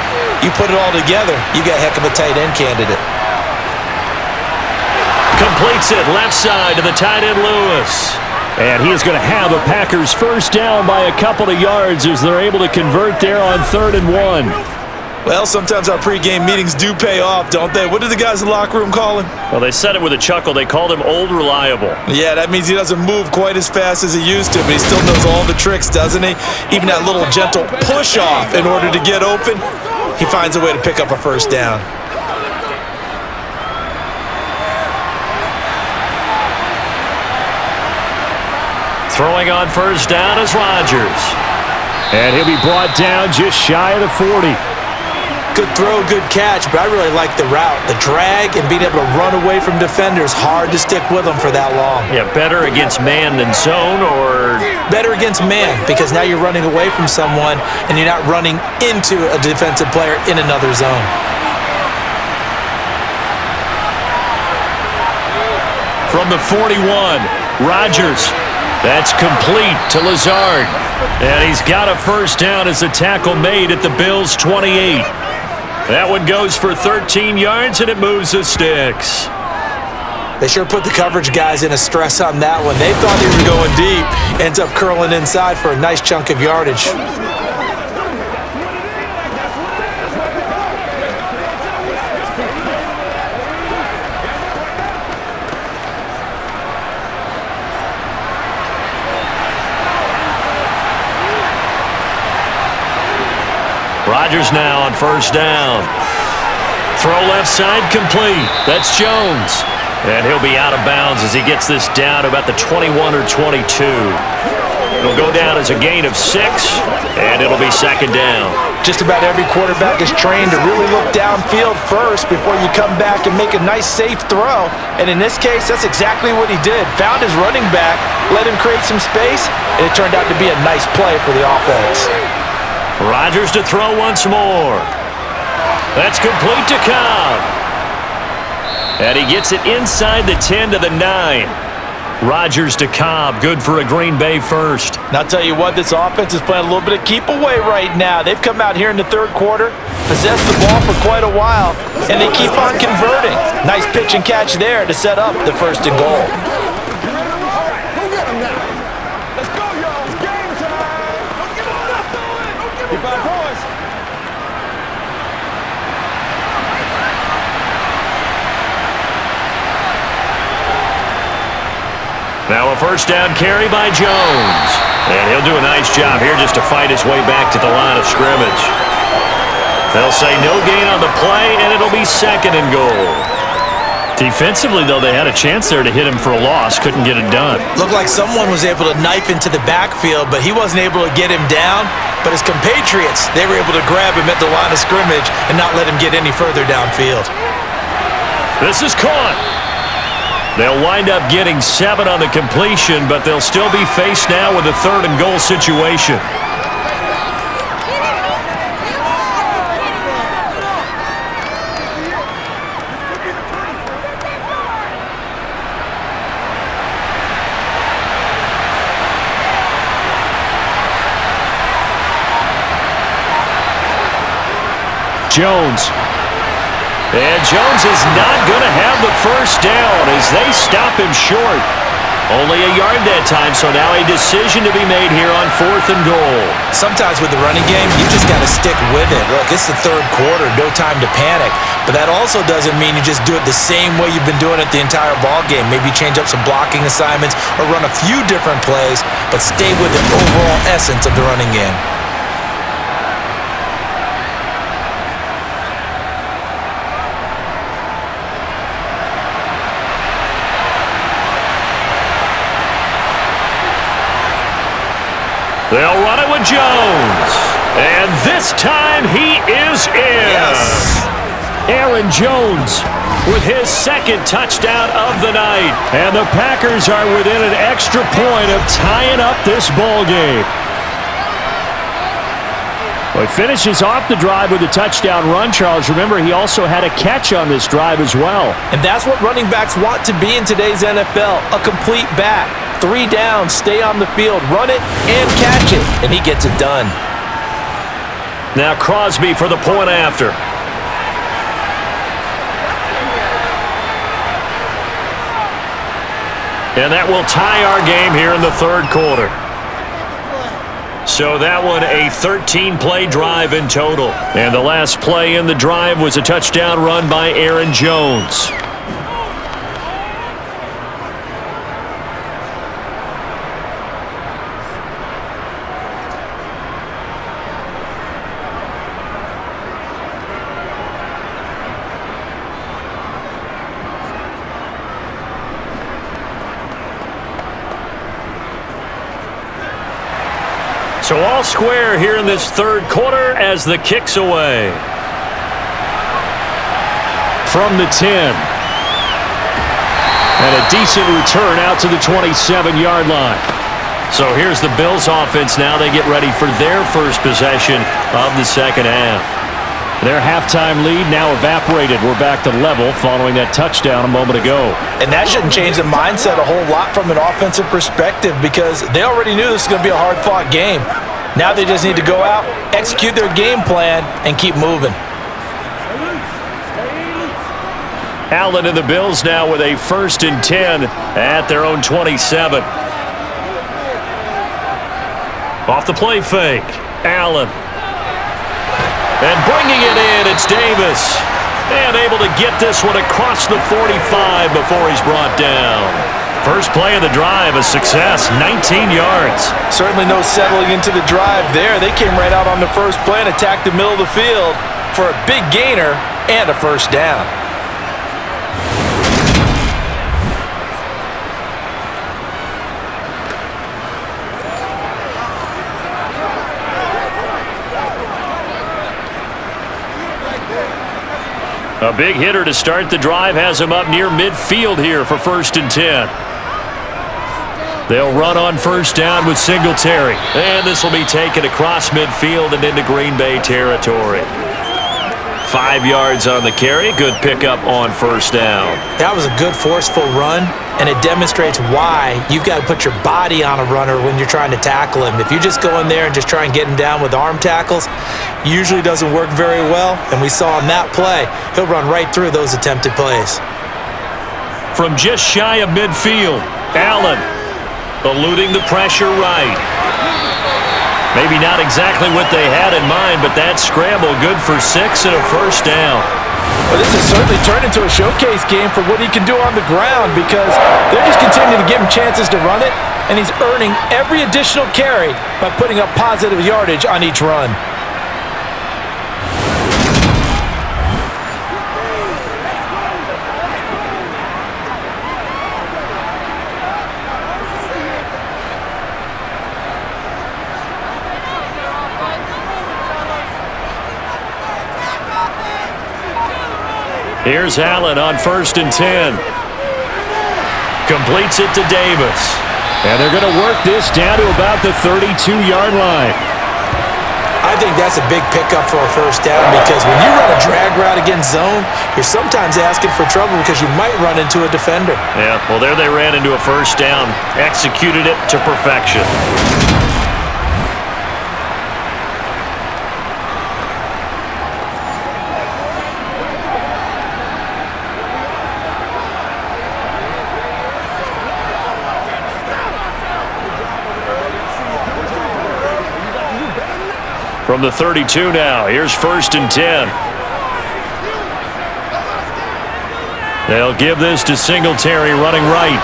S5: you put it all together, you got a heck of a tight end candidate.
S2: Completes it left side to the tight end Lewis. And he is going to have a Packers first down by a couple of yards as they're able to convert there on 3rd and 1.
S3: Well, sometimes our pregame meetings do pay off, don't they? What did the guys in the locker room call him?
S2: Well, they said it with a chuckle. They called him Old Reliable.
S3: Yeah, that means he doesn't move quite as fast as he used to, but he still knows all the tricks, doesn't he? Even that little gentle push-off in order to get open, he finds a way to pick up a first down.
S2: Throwing on first down is Rodgers. And he'll be brought down just shy of the 40.
S5: Good throw, good catch, but I really like the route. The drag and being able to run away from defenders, hard to stick with them for that long.
S2: Yeah, better against man than zone, or?
S5: Better against man, because now you're running away from someone and you're not running into a defensive player in another zone.
S2: From the 41, Rodgers. That's complete to Lazard. And he's got a first down as the tackle made at the Bills' 28. That one goes for 13 yards, and it moves the sticks.
S5: They sure put the coverage guys in a stress on that one. They thought they were going deep. Ends up curling inside for a nice chunk of yardage.
S2: Rodgers now on first down. Throw left side complete. That's Jones. And he'll be out of bounds as he gets this down to about the 21 or 22. It'll go down as a gain of 6, and it'll be 2nd down.
S3: Just about every quarterback is trained to really look downfield first before you come back and make a nice, safe throw. And in this case, that's exactly what he did. Found his running back, let him create some space, and it turned out to be a nice play for the offense.
S2: Rodgers to throw once more. That's complete to Cobb. And he gets it inside the 10 to the 9. Rodgers to Cobb, good for a Green Bay first.
S3: And I'll tell you what, this offense is playing a little bit of keep away right now. They've come out here in the third quarter, possessed the ball for quite a while, and they keep on converting. Nice pitch and catch there to set up the 1st and goal.
S2: Now a first down carry by Jones. And he'll do a nice job here just to fight his way back to the line of scrimmage. They'll say no gain on the play, and it'll be 2nd and goal. Defensively, though, they had a chance there to hit him for a loss. Couldn't get it done.
S5: Looked like someone was able to knife into the backfield, but he wasn't able to get him down. But his compatriots, they were able to grab him at the line of scrimmage and not let him get any further downfield.
S2: This is caught. They'll wind up getting 7 on the completion, but they'll still be faced now with a 3rd and goal situation. Jones. And Jones is not going to have the first down as they stop him short. Only a yard that time, so now a decision to be made here on 4th and goal.
S5: Sometimes with the running game, you just got to stick with it. Look, it's the 3rd quarter, no time to panic. But that also doesn't mean you just do it the same way you've been doing it the entire ball game. Maybe change up some blocking assignments or run a few different plays, but stay with the overall essence of the running game.
S2: They'll run it with Jones. And this time he is in.
S5: Yes.
S2: Aaron Jones with his 2nd touchdown of the night. And the Packers are within an extra point of tying up this ball game. Well, he finishes off the drive with a touchdown run, Charles. Remember, he also had a catch on this drive as well.
S3: And that's what running backs want to be in today's NFL, a complete back. 3 downs, stay on the field, run it, and catch it. And he gets it done.
S2: Now Crosby for the point after. And that will tie our game here in the 3rd quarter. So that one a 13-play drive in total. And the last play in the drive was a touchdown run by Aaron Jones. So all square here in this 3rd quarter as the kick's away. From the 10. And a decent return out to the 27-yard line. So here's the Bills offense now. They get ready for their first possession of the 2nd half. Their halftime lead now evaporated. We're back to level following that touchdown a moment ago.
S3: And that shouldn't change the mindset a whole lot from an offensive perspective because they already knew this was going to be a hard-fought game. Now they just need to go out, execute their game plan, and keep moving.
S2: Allen and the Bills now with a 1st and 10 at their own 27. Off the play fake, Allen. And bringing it in, it's Davis. And able to get this one across the 45 before he's brought down. First play of the drive, a success, 19 yards.
S3: Certainly no settling into the drive there. They came right out on the first play and attacked the middle of the field for a big gainer and a 1st down.
S2: A big hitter to start the drive has him up near midfield here for 1st and 10. They'll run on 1st down with Singletary. And this will be taken across midfield and into Green Bay territory. 5 yards on the carry. Good pickup on 1st down.
S5: That was a good forceful run, and it demonstrates why you've got to put your body on a runner when you're trying to tackle him. If you just go in there and just try and get him down with arm tackles, usually doesn't work very well, and we saw on that play, he'll run right through those attempted plays.
S2: From just shy of midfield, Allen eluding the pressure right. Maybe not exactly what they had in mind, but that scramble good for 6 and a 1st down.
S3: Well, this has certainly turned into a showcase game for what he can do on the ground because they're just continuing to give him chances to run it, and he's earning every additional carry by putting up positive yardage on each run.
S2: Here's Allen on 1st and 10. Completes it to Davis. And they're going to work this down to about the 32-yard line.
S5: I think that's a big pickup for a first down because when you run a drag route against zone, you're sometimes asking for trouble because you might run into a defender.
S2: Yeah, well, there they ran into a first down. Executed it to perfection. From the 32 now, here's 1st and 10. They'll give this to Singletary running right.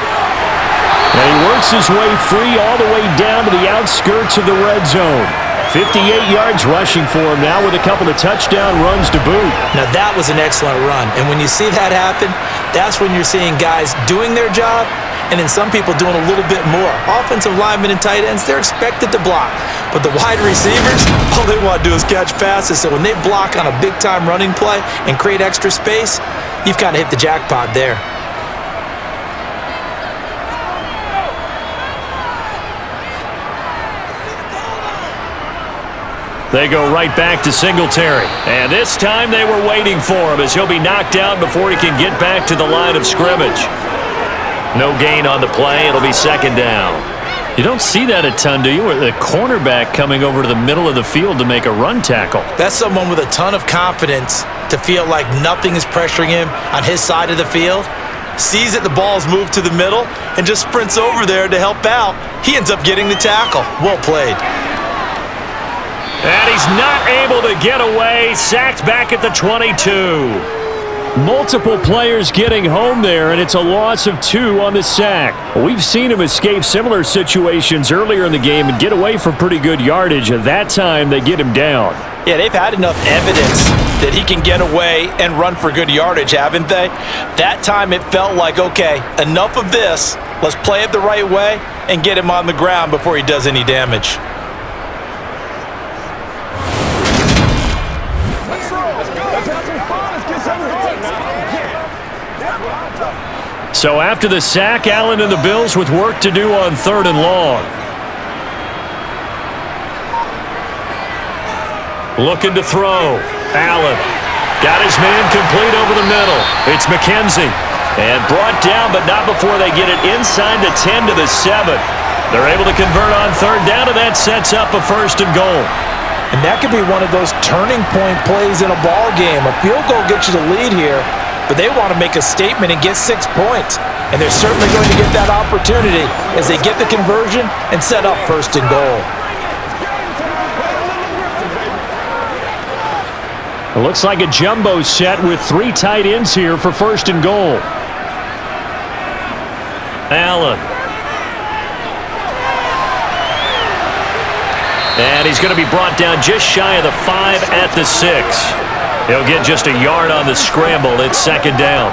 S2: And he works his way free all the way down to the outskirts of the red zone. 58 yards rushing for him now with a couple of touchdown runs to boot.
S5: Now that was an excellent run. And when you see that happen, that's when you're seeing guys doing their job and then some people doing a little bit more. Offensive linemen and tight ends, they're expected to block. But the wide receivers, all they want to do is catch passes. So when they block on a big-time running play and create extra space, you've kind of hit the jackpot there.
S2: They go right back to Singletary. And this time they were waiting for him as he'll be knocked down before he can get back to the line of scrimmage. No gain on the play. It'll be 2nd down. You don't see that a ton, do you? With the cornerback coming over to the middle of the field to make a run tackle.
S5: That's someone with a ton of confidence to feel like nothing is pressuring him on his side of the field. Sees that the ball's moved to the middle and just sprints over there to help out. He ends up getting the tackle. Well played.
S2: And he's not able to get away. Sacked back at the 22. Multiple players getting home there, and it's a loss of 2 on the sack. We've seen him escape similar situations earlier in the game and get away for pretty good yardage. At that time, they get him down.
S3: Yeah, they've had enough evidence that he can get away and run for good yardage, haven't they? That time it felt like, okay, enough of this. Let's play it the right way and get him on the ground before he does any damage.
S2: So after the sack, Allen and the Bills with work to do on 3rd and long. Looking to throw. Allen got his man complete over the middle. It's McKenzie. And brought down, but not before they get it inside the 10 to the 7. They're able to convert on 3rd down, and that sets up a 1st and goal.
S3: And that could be one of those turning point plays in a ball game. A field goal gets you the lead here, but they want to make a statement and get 6 points. And they're certainly going to get that opportunity as they get the conversion and set up 1st and goal.
S2: It looks like a jumbo set with 3 tight ends here for 1st and goal. Allen. And he's going to be brought down just shy of the 5 at the 6. He'll get just a yard on the scramble. It's 2nd down.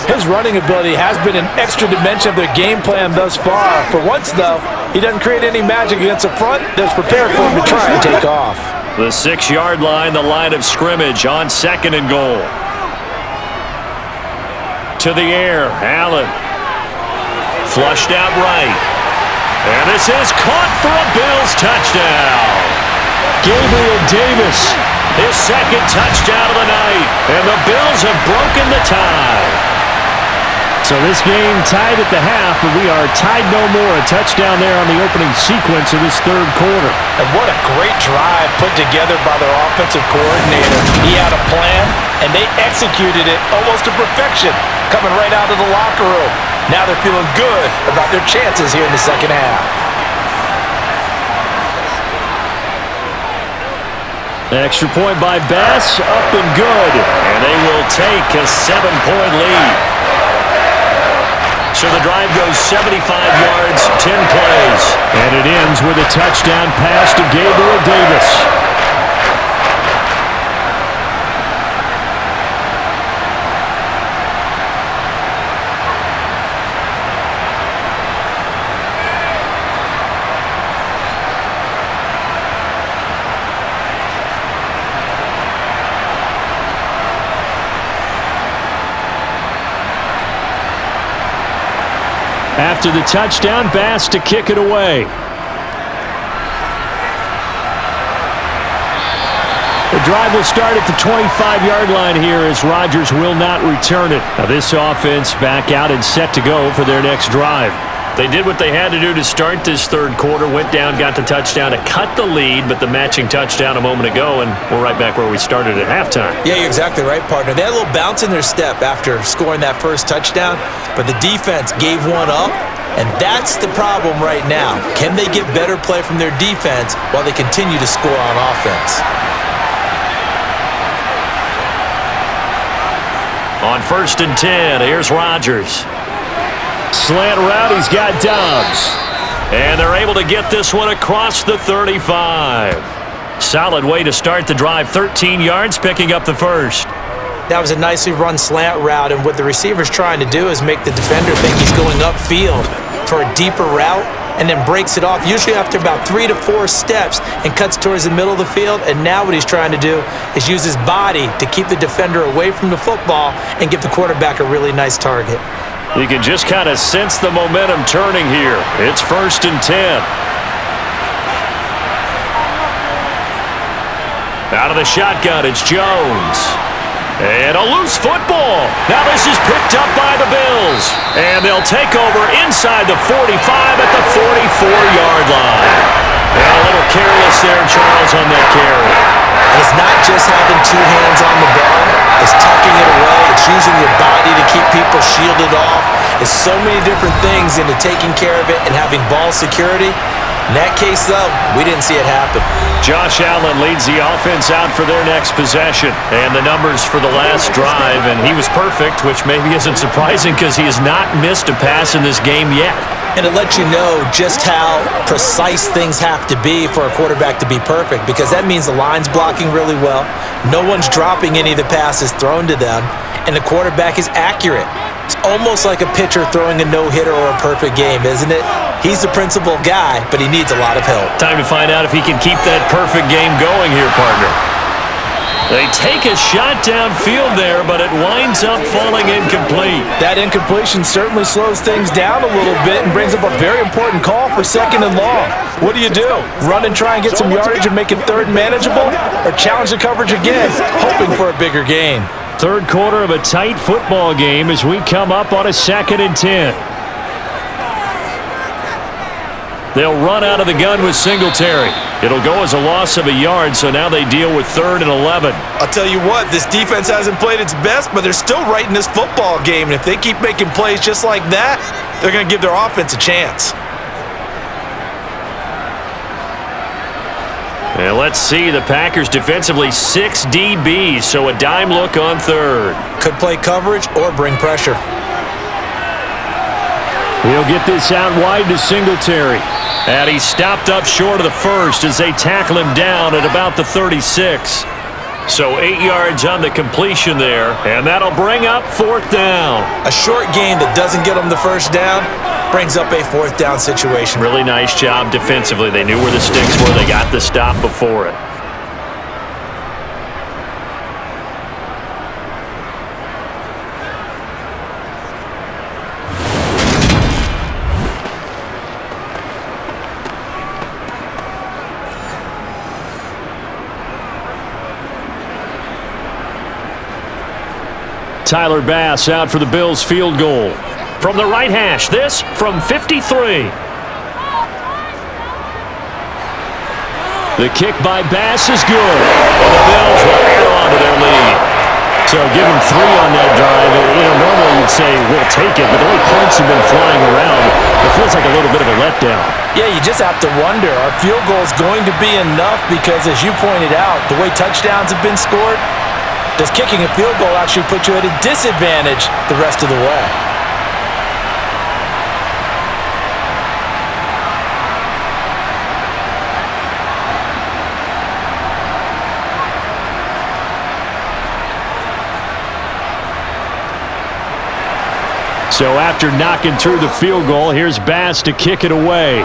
S3: His running ability has been an extra dimension of their game plan thus far. For once, though, he doesn't create any magic against the front that's prepared for him to try and take off.
S2: The 6-yard line, the line of scrimmage on 2nd and goal. To the air, Allen. Flushed out right. And this is caught for a Bills touchdown. Gabriel Davis, his 2nd touchdown of the night. And the Bills have broken the tie. So this game tied at the half, but we are tied no more. A touchdown there on the opening sequence of this 3rd quarter.
S3: And what a great drive put together by their offensive coordinator. He had a plan, and they executed it almost to perfection, coming right out of the locker room. Now they're feeling good about their chances here in the 2nd half.
S2: Extra point by Bass, up and good. And they will take a 7-point lead. So the drive goes 75 yards, 10 plays.
S7: And it ends with a touchdown pass to Gabriel Davis. After the touchdown, Bass to kick it away. The drive will start at the 25-yard line here as Rodgers will not return it. Now this offense back out and set to go for their next drive.
S2: They did what they had to do to start this third quarter, went down, got the touchdown to cut the lead, but the matching touchdown a moment ago, and we're right back where we started at halftime.
S5: Yeah, you're exactly right, partner. They had a little bounce in their step after scoring that first touchdown, but the defense gave one up, and that's the problem right now. Can they get better play from their defense while they continue to score on offense?
S2: On 1st and 10, here's Rodgers.
S7: Slant route, he's got Dobbs.
S2: And they're able to get this one across the 35. Solid way to start the drive, 13 yards, picking up the first.
S5: That was a nicely run slant route, and what the receiver's trying to do is make the defender think he's going upfield for a deeper route, and then breaks it off, usually after about 3 to 4 steps, and cuts towards the middle of the field. And now what he's trying to do is use his body to keep the defender away from the football and give the quarterback a really nice target.
S2: You can just kind of sense the momentum turning here. It's 1st and 10. Out of the shotgun, it's Jones. And a loose football. Now this is picked up by the Bills. And they'll take over inside the 45 at the 44-yard line. And a little careless there, Charles, on that carry.
S5: And it's not just having two hands on the ball. It's tucking it away. It's using your body to keep people shielded off. It's so many different things into taking care of it and having ball security. In that case, though, we didn't see it happen.
S2: Josh Allen leads the offense out for their next possession. And the numbers for the last drive, and he was perfect, which maybe isn't surprising because he has not missed a pass in this game yet.
S5: And it lets you know just how precise things have to be for a quarterback to be perfect, because that means the line's blocking really well, no one's dropping any of the passes thrown to them, and the quarterback is accurate. It's almost like a pitcher throwing a no-hitter or a perfect game, isn't it? He's the principal guy, but he needs a lot of help.
S2: Time to find out if he can keep that perfect game going here, partner. They take a shot downfield there, but it winds up falling incomplete.
S3: That incompletion certainly slows things down a little bit and brings up a very important call for 2nd and long. What do? Run and try and get some yardage and make it 3rd manageable? Or challenge the coverage again, hoping for a bigger gain?
S7: Third quarter of a tight football game as we come up on a 2nd and 10. They'll run out of the gun with Singletary. It'll go as a loss of a yard, so now they deal with 3rd and 11.
S3: I'll tell you what, this defense hasn't played its best, but they're still right in this football game. And if they keep making plays just like that, they're going to give their offense a chance.
S2: And let's see, the Packers defensively 6 DBs, so a dime look on 3rd.
S5: Could play coverage or bring pressure.
S7: He'll get this out wide to Singletary.
S2: And he's stopped up short of the first as they tackle him down at about the 36. So 8 yards on the completion there, and that'll bring up 4th down.
S5: A short gain that doesn't get them the first down brings up a 4th down situation.
S2: Really nice job defensively. They knew where the sticks were. They got the stop before it.
S7: Tyler Bass out for the Bills field goal.
S2: From the right hash, this from 53.
S7: The kick by Bass is good. And the Bills will add on to their lead. So give them 3 on that drive. Normally you'd say, we'll take it, but the way points have been flying around, it feels like a little bit of a letdown.
S3: Yeah, you just have to wonder, are field goals going to be enough? Because as you pointed out, the way touchdowns have been scored, does kicking a field goal actually put you at a disadvantage the rest of the way?
S7: So after knocking through the field goal, here's Bass to kick it away.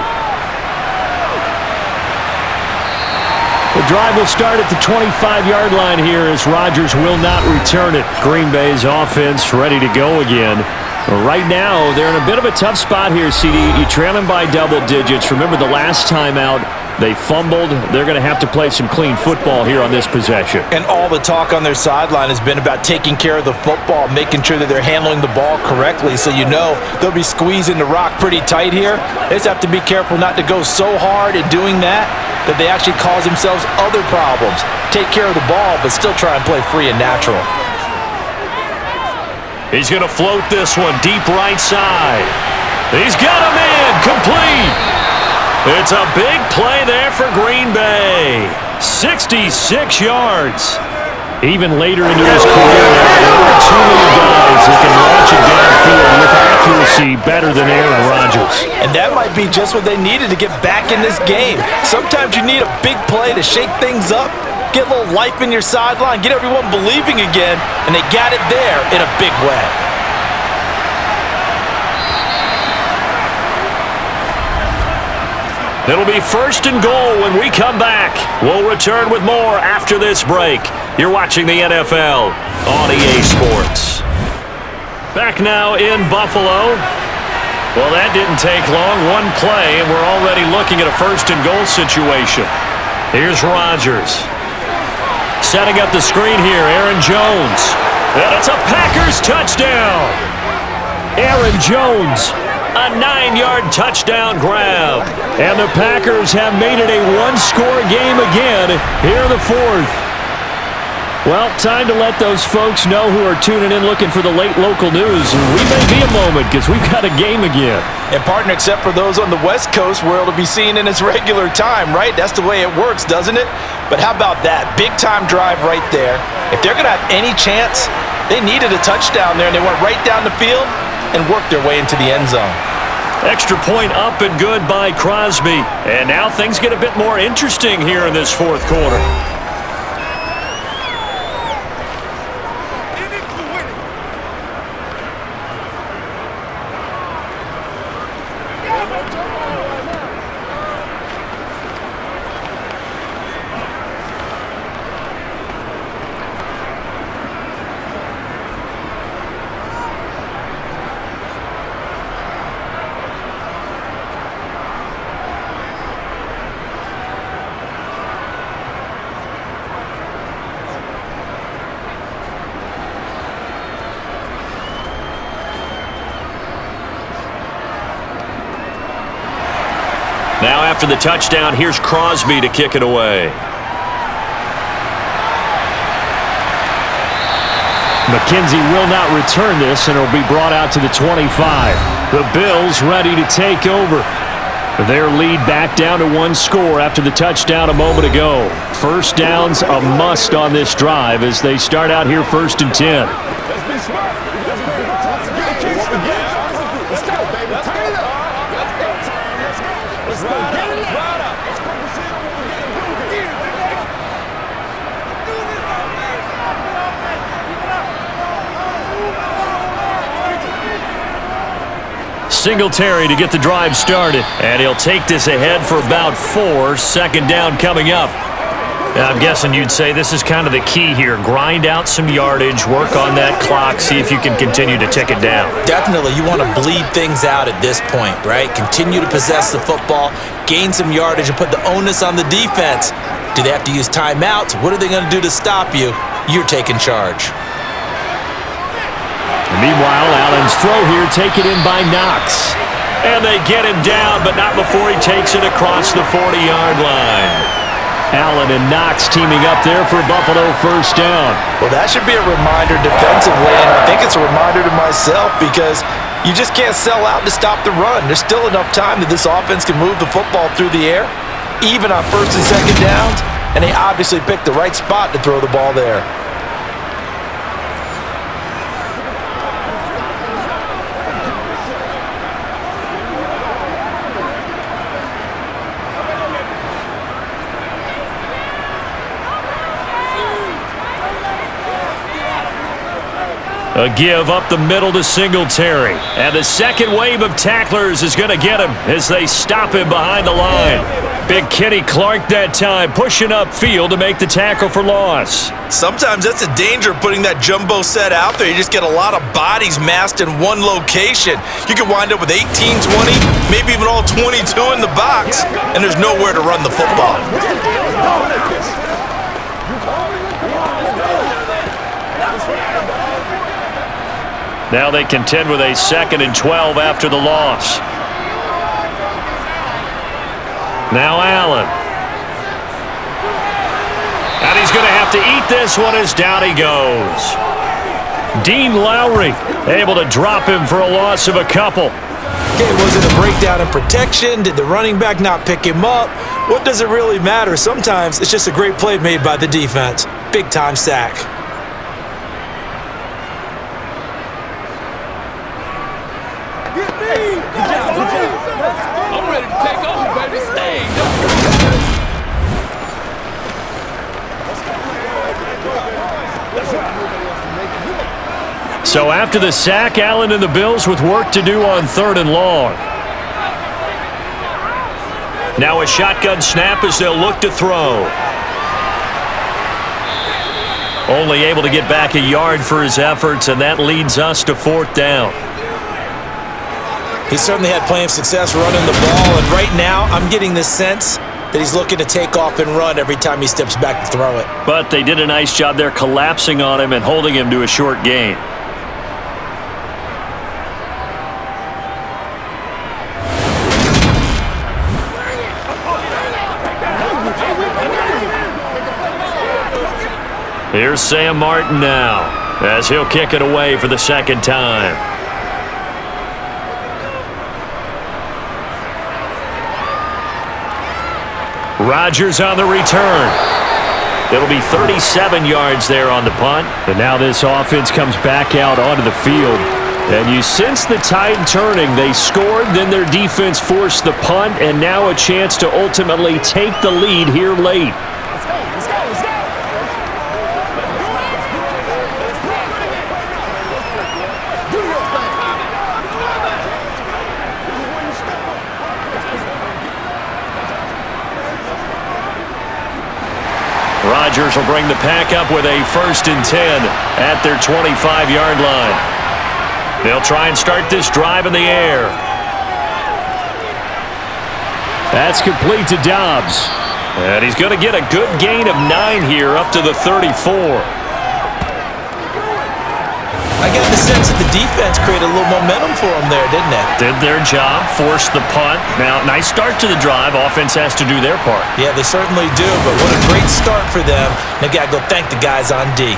S7: The drive will start at the 25-yard line here as Rodgers will not return it. Green Bay's offense ready to go again. Right now, they're in a bit of a tough spot here, CD. You trail them by double digits. Remember the last time out, they fumbled. They're going to have to play some clean football here on this possession.
S3: And all the talk on their sideline has been about taking care of the football, making sure that they're handling the ball correctly. So you know they'll be squeezing the rock pretty tight here. They just have to be careful not to go so hard in doing that they actually cause themselves other problems. Take care of the ball, but still try and play free and natural.
S2: He's going to float this one deep right side. He's got him in, complete. It's a big play there for Green Bay. 66 yards.
S7: Even later into his career, there are too many guys that can launch it downfield with accuracy better than Aaron Rodgers.
S3: And that might be just what they needed to get back in this game. Sometimes you need a big play to shake things up, get a little life in your sideline, get everyone believing again, and they got it there in a big way.
S2: It'll be 1st and goal when we come back. We'll return with more after this break. You're watching the NFL on EA Sports. Back now in Buffalo. Well, that didn't take long. One play, and we're already looking at a 1st and goal situation. Here's Rodgers. Setting up the screen here, Aaron Jones. And it's a Packers touchdown. Aaron Jones. A 9-yard touchdown grab.
S7: And the Packers have made it a one-score game again here in the 4th. Well, time to let those folks know who are tuning in looking for the late local news. We may be a moment because we've got a game again.
S3: And partner, except for those on the West Coast where it'll be seen in its regular time, right? That's the way it works, doesn't it? But how about that? Big-time drive right there. If they're going to have any chance, they needed a touchdown there, and they went right down the field and worked their way into the end zone.
S2: Extra point up and good by Crosby. And now things get a bit more interesting here in this 4th quarter. Now after the touchdown, here's Crosby to kick it away.
S7: McKenzie will not return this, and it'll be brought out to the 25. The Bills ready to take over. Their lead back down to 1 score after the touchdown a moment ago. 1st downs a must on this drive as they start out here 1st and 10.
S2: Singletary to get the drive started. And he'll take this ahead for about 4. 2nd down coming up. I'm guessing you'd say this is kind of the key here. Grind out some yardage, work on that clock, see if you can continue to tick it down.
S5: Definitely, you want to bleed things out at this point, right? Continue to possess the football, gain some yardage, and put the onus on the defense. Do they have to use timeouts? What are they going to do to stop you? You're taking charge.
S7: Meanwhile, Allen's throw here taken in by Knox.
S2: And they get him down, but not before he takes it across the 40-yard line.
S7: Allen and Knox teaming up there for Buffalo 1st down.
S3: Well, that should be a reminder defensively, and I think it's a reminder to myself because you just can't sell out to stop the run. There's still enough time that this offense can move the football through the air, even on 1st and 2nd downs, and they obviously picked the right spot to throw the ball there.
S2: A give up the middle to Singletary. And the second wave of tacklers is going to get him as they stop him behind the line. Big Kenny Clark that time pushing upfield to make the tackle for loss.
S4: Sometimes that's the danger of putting that jumbo set out there. You just get a lot of bodies massed in one location. You could wind up with 18, 20, maybe even all 22 in the box, and there's nowhere to run the football.
S2: Now they contend with a 2nd and 12 after the loss. Now Allen. And he's going to have to eat this one as down he goes. Dean Lowry able to drop him for a loss of a couple.
S5: Okay, was it a breakdown in protection? Did the running back not pick him up? What does it really matter? Sometimes it's just a great play made by the defense. Big-time sack.
S6: I'm ready to take over, baby. Stay.
S2: So after the sack, Allen and the Bills with work to do on 3rd and long. Now a shotgun snap as they'll look to throw. Only able to get back a yard for his efforts, and that leads us to 4th down.
S5: He certainly had plenty of success running the ball, and right now I'm getting the sense that he's looking to take off and run every time he steps back to throw it.
S2: But they did a nice job there collapsing on him and holding him to a short gain. Here's Sam Martin now as he'll kick it away for the 2nd time. Rodgers on the return. It'll be 37 yards there on the punt. And now this offense comes back out onto the field. And you sense the tide turning. They scored, then their defense forced the punt, and now a chance to ultimately take the lead here late. Rodgers will bring the pack up with a 1st and 10 at their 25-yard line. They'll try and start this drive in the air. That's complete to Dobbs. And he's going to get a good gain of 9 here up to the 34.
S5: I got the sense that the defense created a little momentum for him there, didn't it?
S2: Did their job, forced the punt. Now, nice start to the drive. Offense has to do their part.
S5: Yeah, they certainly do, but what a great start for them. They got to go thank the guys on D.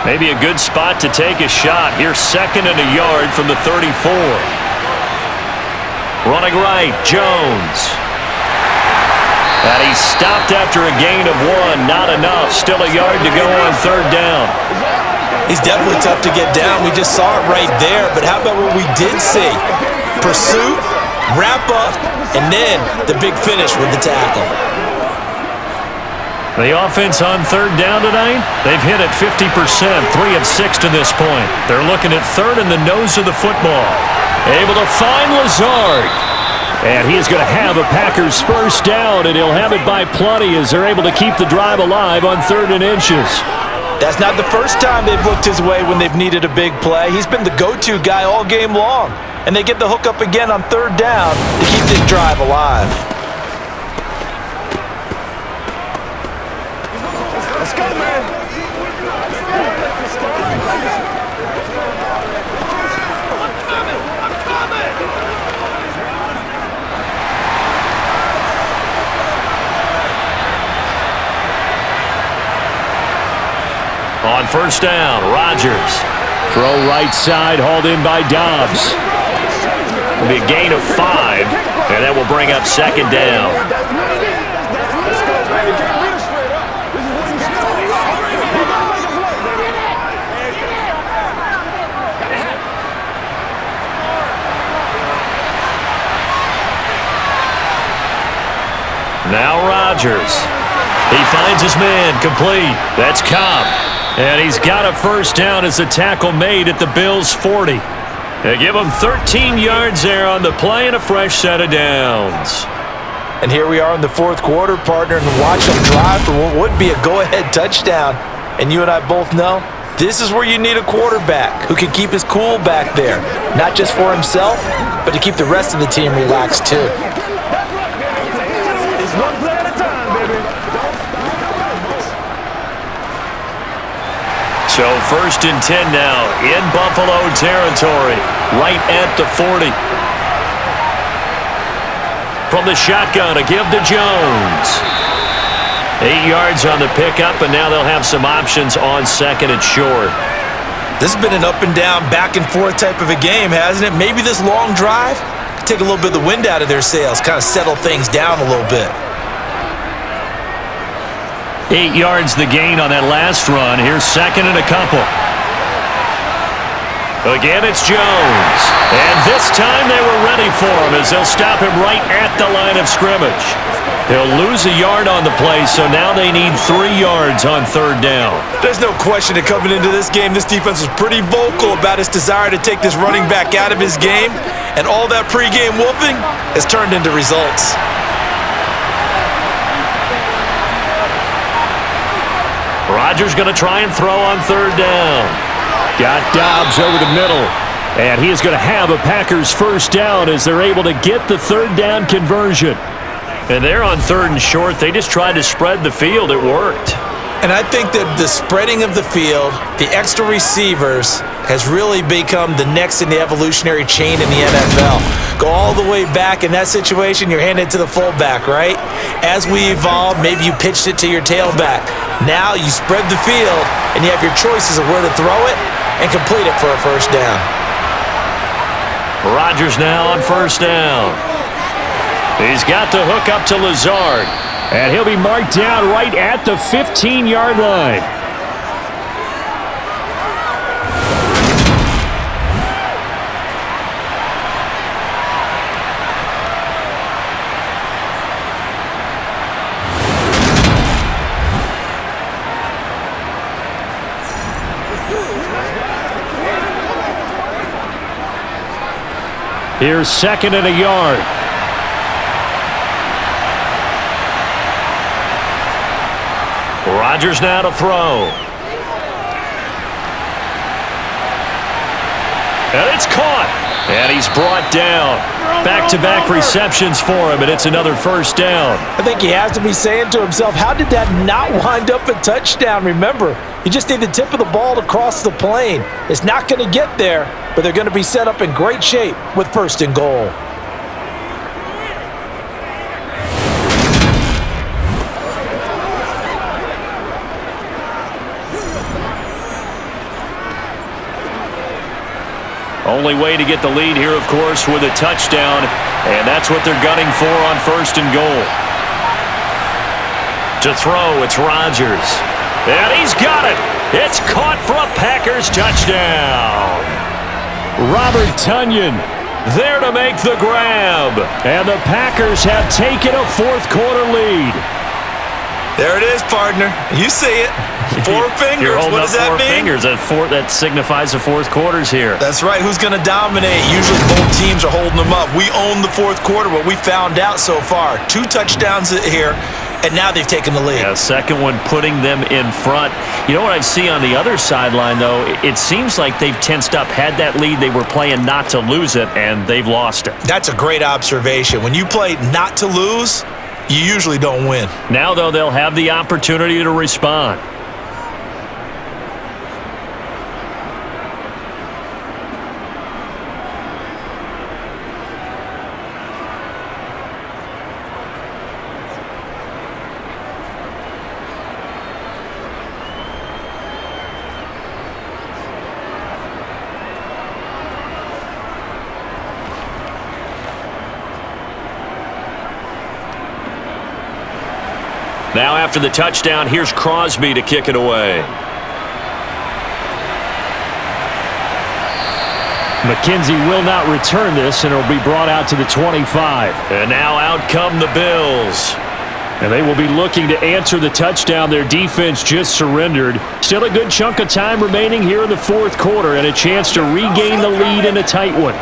S2: Maybe a good spot to take a shot. Here's 2nd and a yard from the 34. Running right, Jones. And he's stopped after a gain of 1. Not enough. Still a yard to go on 3rd down.
S5: He's definitely tough to get down. We just saw it right there. But how about what we did see? Pursuit, wrap up, and then the big finish with the tackle.
S2: The offense on 3rd down tonight, they've hit at 50%, 3 of 6 to this point. They're looking at 3rd in the nose of the football. Able to find Lazard. And he is going to have a Packers 1st down, and he'll have it by plenty as they're able to keep the drive alive on 3rd and inches.
S5: That's not the first time they've looked his way when they've needed a big play. He's been the go-to guy all game long. And they get the hook up again on 3rd down to keep this drive alive.
S6: Let's go, man.
S2: On 1st down, Rodgers. Throw right side, hauled in by Dobbs. It'll be a gain of 5, and that will bring up 2nd down. Now Rodgers. He finds his man, complete. That's Cobb. And he's got a first down as the tackle made at the Bills' 40. They give him 13 yards there on the play and a fresh set of downs.
S3: And here we are in the fourth quarter, partner, and watch them drive for what would be a go-ahead touchdown. And you and I both know this is where you need a quarterback who can keep his cool back there, not just for himself, but to keep the rest of the team relaxed too.
S8: It's one play at a time, baby.
S2: So 1st and 10 now in Buffalo territory, right at the 40. From the shotgun, a give to Jones. 8 yards on the pickup, and now they'll have some options on 2nd and short.
S3: This has been an up and down, back and forth type of a game, hasn't it? Maybe this long drive could take a little bit of the wind out of their sails, kind of settle things down a little bit.
S2: 8 yards the gain on that last run. Here's 2nd and a couple. Again, it's Jones. And this time they were ready for him as they'll stop him right at the line of scrimmage. He'll lose a yard on the play, so now they need 3 yards on 3rd down.
S3: There's no question that coming into this game, this defense was pretty vocal about its desire to take this running back out of his game, and all that pregame wolfing has turned into results.
S2: Rodgers going to try and throw on 3rd down. Got Dobbs over the middle. And he is going to have a Packers first down as they're able to get the 3rd down conversion. And they're on 3rd and short. They just tried to spread the field. It worked.
S3: And I think that the spreading of the field, the extra receivers, has really become the next in the evolutionary chain in the NFL. Go all the way back in that situation, you're handed to the fullback, right? As we evolve, maybe you pitched it to your tailback. Now you spread the field, and you have your choices of where to throw it and complete it for a first down.
S2: Rodgers now on 1st down. He's got the hook up to Lazard. And he'll be marked down right at the 15-yard line. Here's 2nd and a yard. Rodgers now to throw. And it's caught. And he's brought down. Back-to-back receptions for him, and it's another first down.
S3: I think he has to be saying to himself, how did that not wind up a touchdown? Remember, you just need the tip of the ball to cross the plane. It's not going to get there, but they're going to be set up in great shape with 1st and goal.
S2: Only way to get the lead here, of course, with a touchdown, and that's what they're gunning for on 1st and goal. To throw, it's Rodgers. And he's got it. It's caught for a Packers touchdown. Robert Tonyan there to make the grab. And the Packers have taken a 4th quarter lead.
S3: There it is, partner. You see it. 4 fingers.
S2: You're holding
S3: what does
S2: up
S3: that
S2: 4
S3: mean?
S2: fingers. That signifies the 4th quarter's here.
S3: That's right. Who's going to dominate? Usually both teams are holding them up. We own the 4th quarter, what we found out so far. 2 touchdowns here, and now they've taken the lead.
S2: Yeah, 2nd one putting them in front. You know what I see on the other sideline, though? It seems like they've tensed up. Had that lead, they were playing not to lose it, and they've lost it.
S3: That's a great observation. When you play not to lose, you usually don't win.
S2: Now, though, they'll have the opportunity to respond. Now after the touchdown, here's Crosby to kick it away. McKenzie will not return this, and it'll be brought out to the 25. And now out come the Bills.
S7: And they will be looking to answer the touchdown their defense just surrendered. Still a good chunk of time remaining here in the fourth quarter and a chance to regain the lead in a tight one.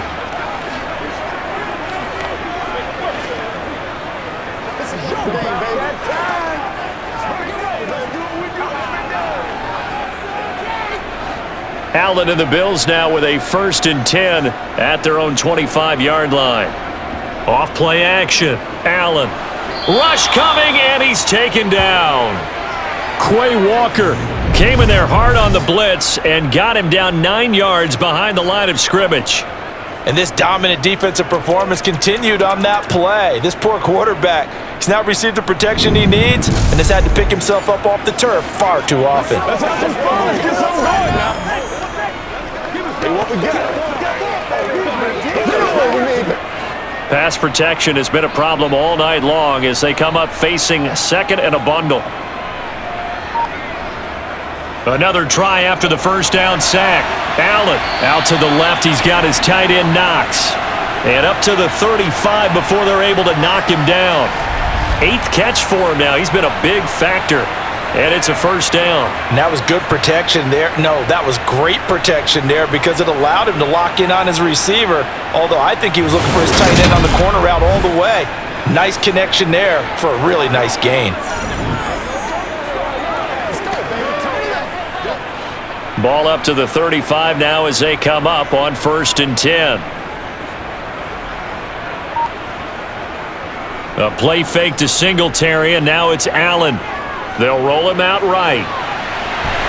S7: Allen and the Bills now with a 1st and 10 at their own 25-yard line. Off play action. Allen. Rush coming, and he's taken down. Quay Walker came in there hard on the blitz and got him down 9 yards behind the line of scrimmage.
S3: And this dominant defensive performance continued on that play. This poor quarterback, he's not received the protection he needs and has had to pick himself up off the turf far too often.
S8: Let's have some fun. Let's get something going now. Hey, what we got?
S7: Pass protection has been a problem all night long as they come up facing 2nd and a bundle. Another try after the first down sack. Allen out to the left. He's got his tight end Knox. And up to the 35 before they're able to knock him down. 8th catch for him now. He's been a big factor. And it's a first down.
S3: And that was good protection there. No, that was great protection there because it allowed him to lock in on his receiver. Although I think he was looking for his tight end on the corner route all the way. Nice connection there for a really nice gain.
S7: Ball up to the 35 now as they come up on 1st and 10. A play fake to Singletary, and now it's Allen. They'll roll him out right.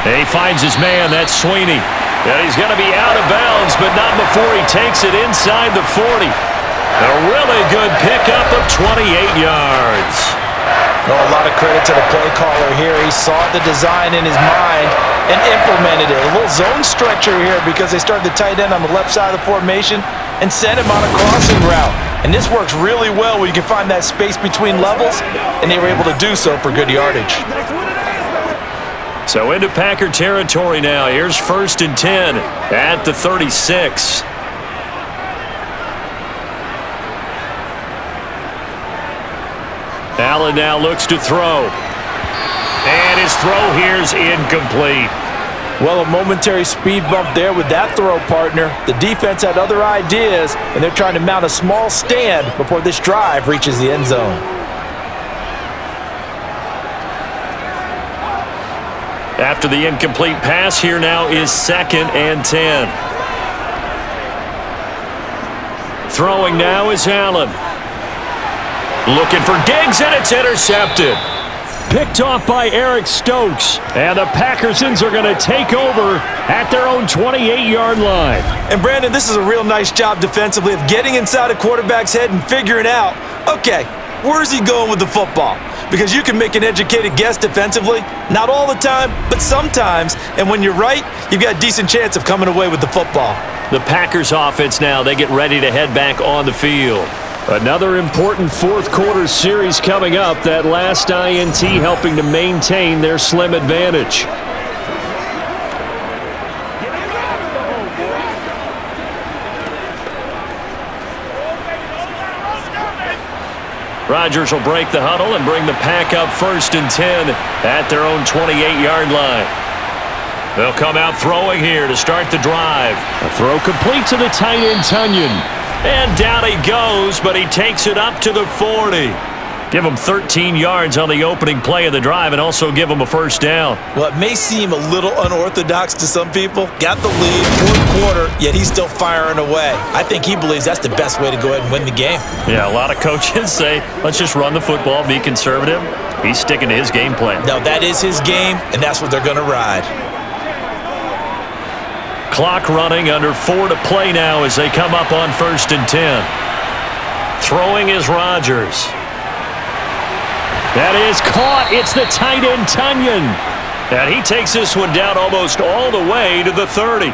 S7: And he finds his man. That's Sweeney. And he's going to be out of bounds, but not before he takes it inside the 40. A really good pickup of 28 yards.
S3: Oh, a lot of credit to the play caller here. He saw the design in his mind and implemented it. A little zone stretcher here because they started the tight end on the left side of the formation and sent him on a crossing route. And this works really well when you can find that space between levels, and they were able to do so for good yardage.
S7: So into Packer territory now. Here's 1st and 10 at the 36. Allen now looks to throw. And his throw here's incomplete.
S3: Well, a momentary speed bump there with that throw, partner. The defense had other ideas, and they're trying to mount a small stand before this drive reaches the end zone.
S7: After the incomplete pass, here now is 2nd and 10. Throwing now is Allen. Looking for Diggs, and it's intercepted. Picked off by Eric Stokes. And the Packersons are going to take over at their own 28-yard line.
S3: And Brandon, this is a real nice job defensively of getting inside a quarterback's head and figuring out, okay, where's he going with the football? Because you can make an educated guess defensively, not all the time, but sometimes. And when you're right, you've got a decent chance of coming away with the football.
S7: The Packers offense now, they get ready to head back on the field. Another important fourth quarter series coming up. That last INT helping to maintain their slim advantage. Rodgers will break the huddle and bring the Pack up 1st and 10 at their own 28-yard line. They'll come out throwing here to start the drive. A throw complete to the tight end Tunyon. And down he goes, but he takes it up to the 40. Give him 13 yards on the opening play of the drive and also give him a first down.
S3: Well, it may seem a little unorthodox to some people. Got the lead, fourth quarter, yet he's still firing away. I think he believes that's the best way to go ahead and win the game.
S7: Yeah, a lot of coaches say, let's just run the football, be conservative. He's sticking to his game plan.
S3: No, that is his game, and that's what they're going to ride.
S7: Clock running, under 4 to play now as they come up on 1st and 10. Throwing is Rodgers. That is caught. It's the tight end Tunyon. And he takes this one down almost all the way to the 30.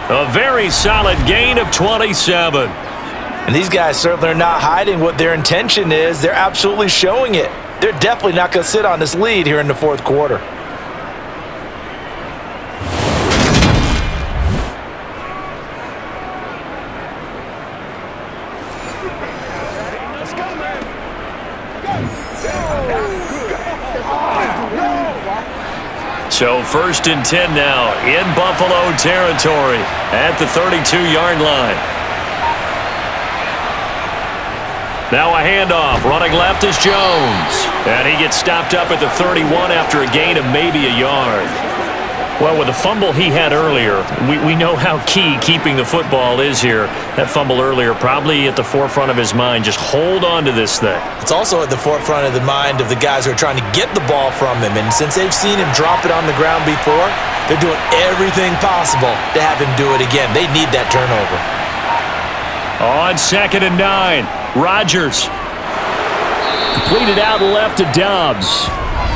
S7: A very solid gain of 27.
S3: And these guys certainly are not hiding what their intention is. They're absolutely showing it. They're definitely not going to sit on this lead here in the fourth quarter.
S8: Let's go, man. Go.
S2: So 1st and 10 now in Buffalo territory at the 32-yard line. Now a handoff. Running left is Jones. And he gets stopped up at the 31 after a gain of maybe a yard. Well, with the fumble he had earlier, we know how key keeping the football is here. That fumble earlier probably at the forefront of his mind. Just hold on to this thing.
S5: It's also at the forefront of the mind of the guys who are trying to get the ball from him. And since they've seen him drop it on the ground before, they're doing everything possible to have him do it again. They need that turnover.
S2: On 2nd and 9, Rodgers. Completed out left to Dobbs.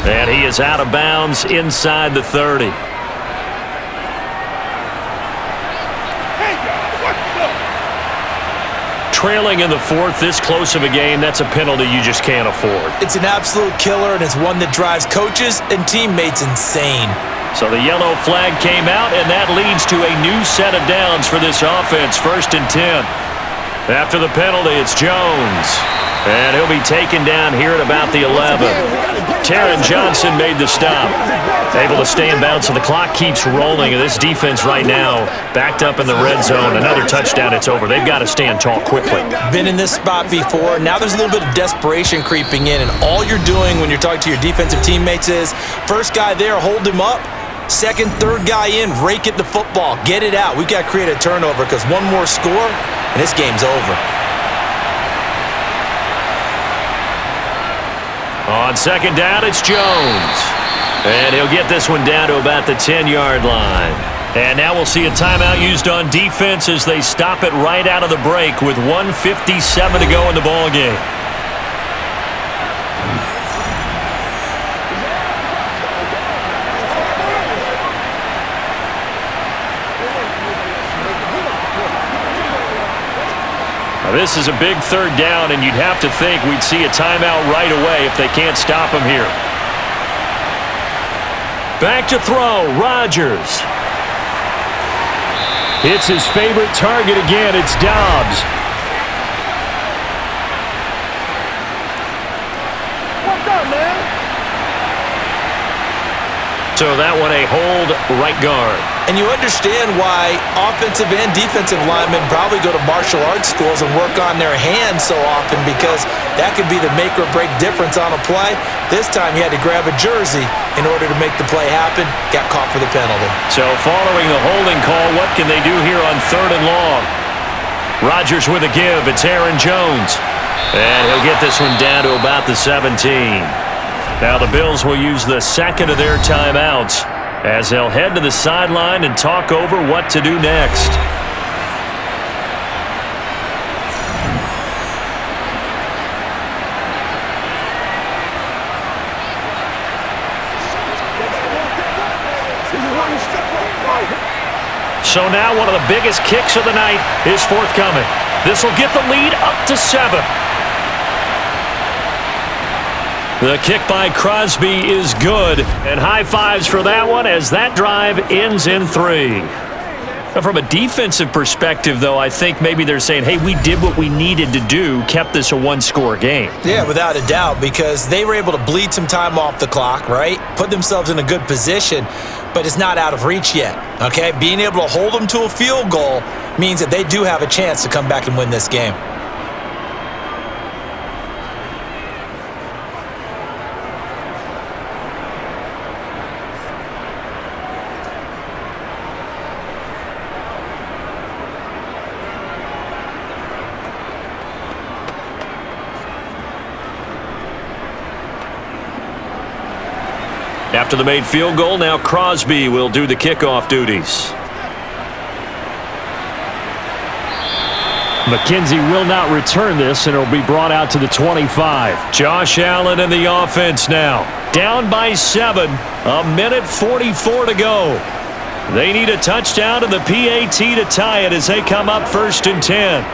S2: And he is out of bounds inside the 30. Trailing in the 4th, this close of a game, that's a penalty you just can't afford.
S5: It's an absolute killer, and it's one that drives coaches and teammates insane.
S2: So the yellow flag came out, and that leads to a new set of downs for this offense, 1st and 10. After the penalty, it's Jones. And he'll be taken down here at about the 11. Taron Johnson made the stop. Able to stay in bounds, so the clock keeps rolling. And this defense right now backed up in the red zone. Another touchdown, it's over. They've got to stand tall quickly.
S5: Been in this spot before. Now there's a little bit of desperation creeping in. And all you're doing when you're talking to your defensive teammates is, first guy there, hold him up. Second, third guy in, rake at the football. Get it out. We've got to create a turnover because one more score, and this game's over.
S2: On 2nd down, it's Jones. And he'll get this one down to about the 10-yard line. And now we'll see a timeout used on defense as they stop it right out of the break with 1:57 to go in the ballgame. This is a big 3rd down, and you'd have to think we'd see a timeout right away if they can't stop him here. Back to throw, Rodgers. It's his favorite target again. It's Dobbs.
S8: What's up, man?
S2: So that one a hold right guard.
S5: And you understand why offensive and defensive linemen probably go to martial arts schools and work on their hands so often, because that could be the make or break difference on a play. This time he had to grab a jersey in order to make the play happen. Got caught for the penalty.
S2: So following the holding call, what can they do here on 3rd and long? Rodgers with a give. It's Aaron Jones. And he'll get this one down to about the 17. Now the Bills will use the 2nd of their timeouts as they'll head to the sideline and talk over what to do next. So now one of the biggest kicks of the night is forthcoming. This will get the lead up to 7. The kick by Crosby is good, and high fives for that one as that drive ends in 3. Now, from a defensive perspective, though, I think maybe they're saying, hey, we did what we needed to do, kept this a one-score game.
S5: Yeah, without a doubt, because they were able to bleed some time off the clock, right? Put themselves in a good position, but it's not out of reach yet, okay? Being able to hold them to a field goal means that they do have a chance to come back and win this game.
S2: After the made field goal, now Crosby will do the kickoff duties.
S7: McKenzie will not return this, and it'll be brought out to the 25.
S2: Josh Allen in the offense now. Down by 7. 1:44 to go. They need a touchdown and the PAT to tie it as they come up 1st and 10.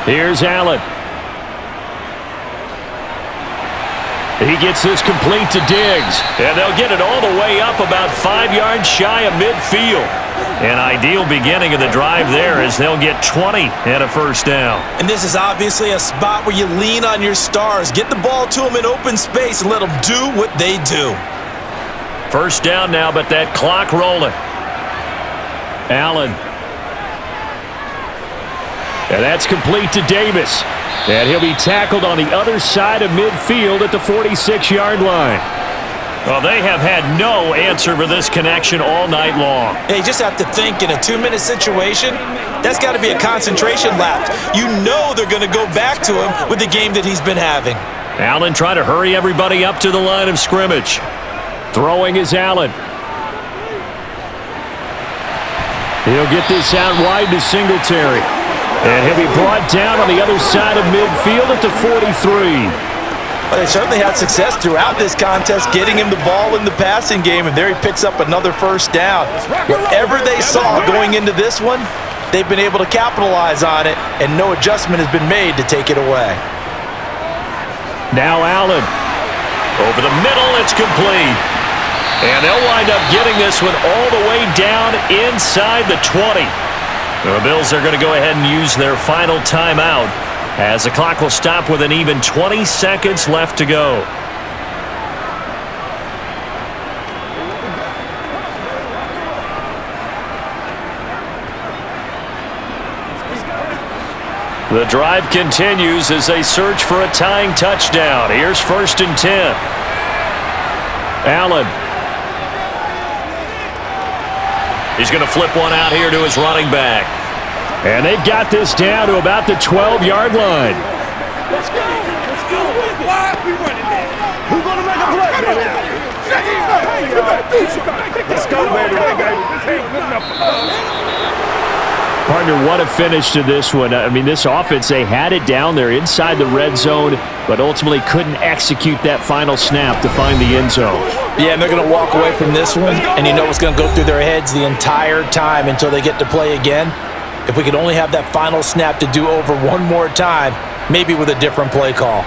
S7: Here's Allen.
S2: He gets this complete to Diggs, and they'll get it all the way up about 5 yards shy of midfield. An ideal beginning of the drive there as they'll get 20 and a first down.
S3: And this is obviously a spot where you lean on your stars. Get the ball to them in open space and let them do what they do.
S2: First down now, but that clock rolling. Allen. And that's complete to Davis. And he'll be tackled on the other side of midfield at the 46-yard line. Well, they have had no answer for this connection all night long.
S3: Hey, you just have to think in a 2-minute situation, that's got to be a concentration lapse. You know they're going to go back to him with the game that he's been having.
S2: Allen trying to hurry everybody up to the line of scrimmage. Throwing is Allen. He'll get this out wide to Singletary. And he'll be brought down on the other side of midfield at the 43.
S3: Well, they certainly had success throughout this contest getting him the ball in the passing game, and there he picks up another first down. Whatever they saw going into this one, they've been able to capitalize on it, and no adjustment has been made to take it away.
S2: Now Allen. Over the middle, it's complete. And they'll wind up getting this one all the way down inside the 20. The Bills are going to go ahead and use their final timeout as the clock will stop with an even 20 seconds left to go. The drive continues as they search for a tying touchdown. Here's 1st and 10. Allen. He's going to flip one out here to his running back. And they've got this down to about the 12-yard line.
S8: Let's go. Let's go. Why are we running that? Who's going to make a play, baby? Let's go, baby.
S2: Partner, what a finish to this one. I mean, this offense, they had it down there inside the red zone, but ultimately couldn't execute that final snap to find the end zone.
S3: Yeah, and they're going to walk away from this one, and you know what's going to go through their heads the entire time until they get to play again. If we could only have that final snap to do over one more time, maybe with a different play call.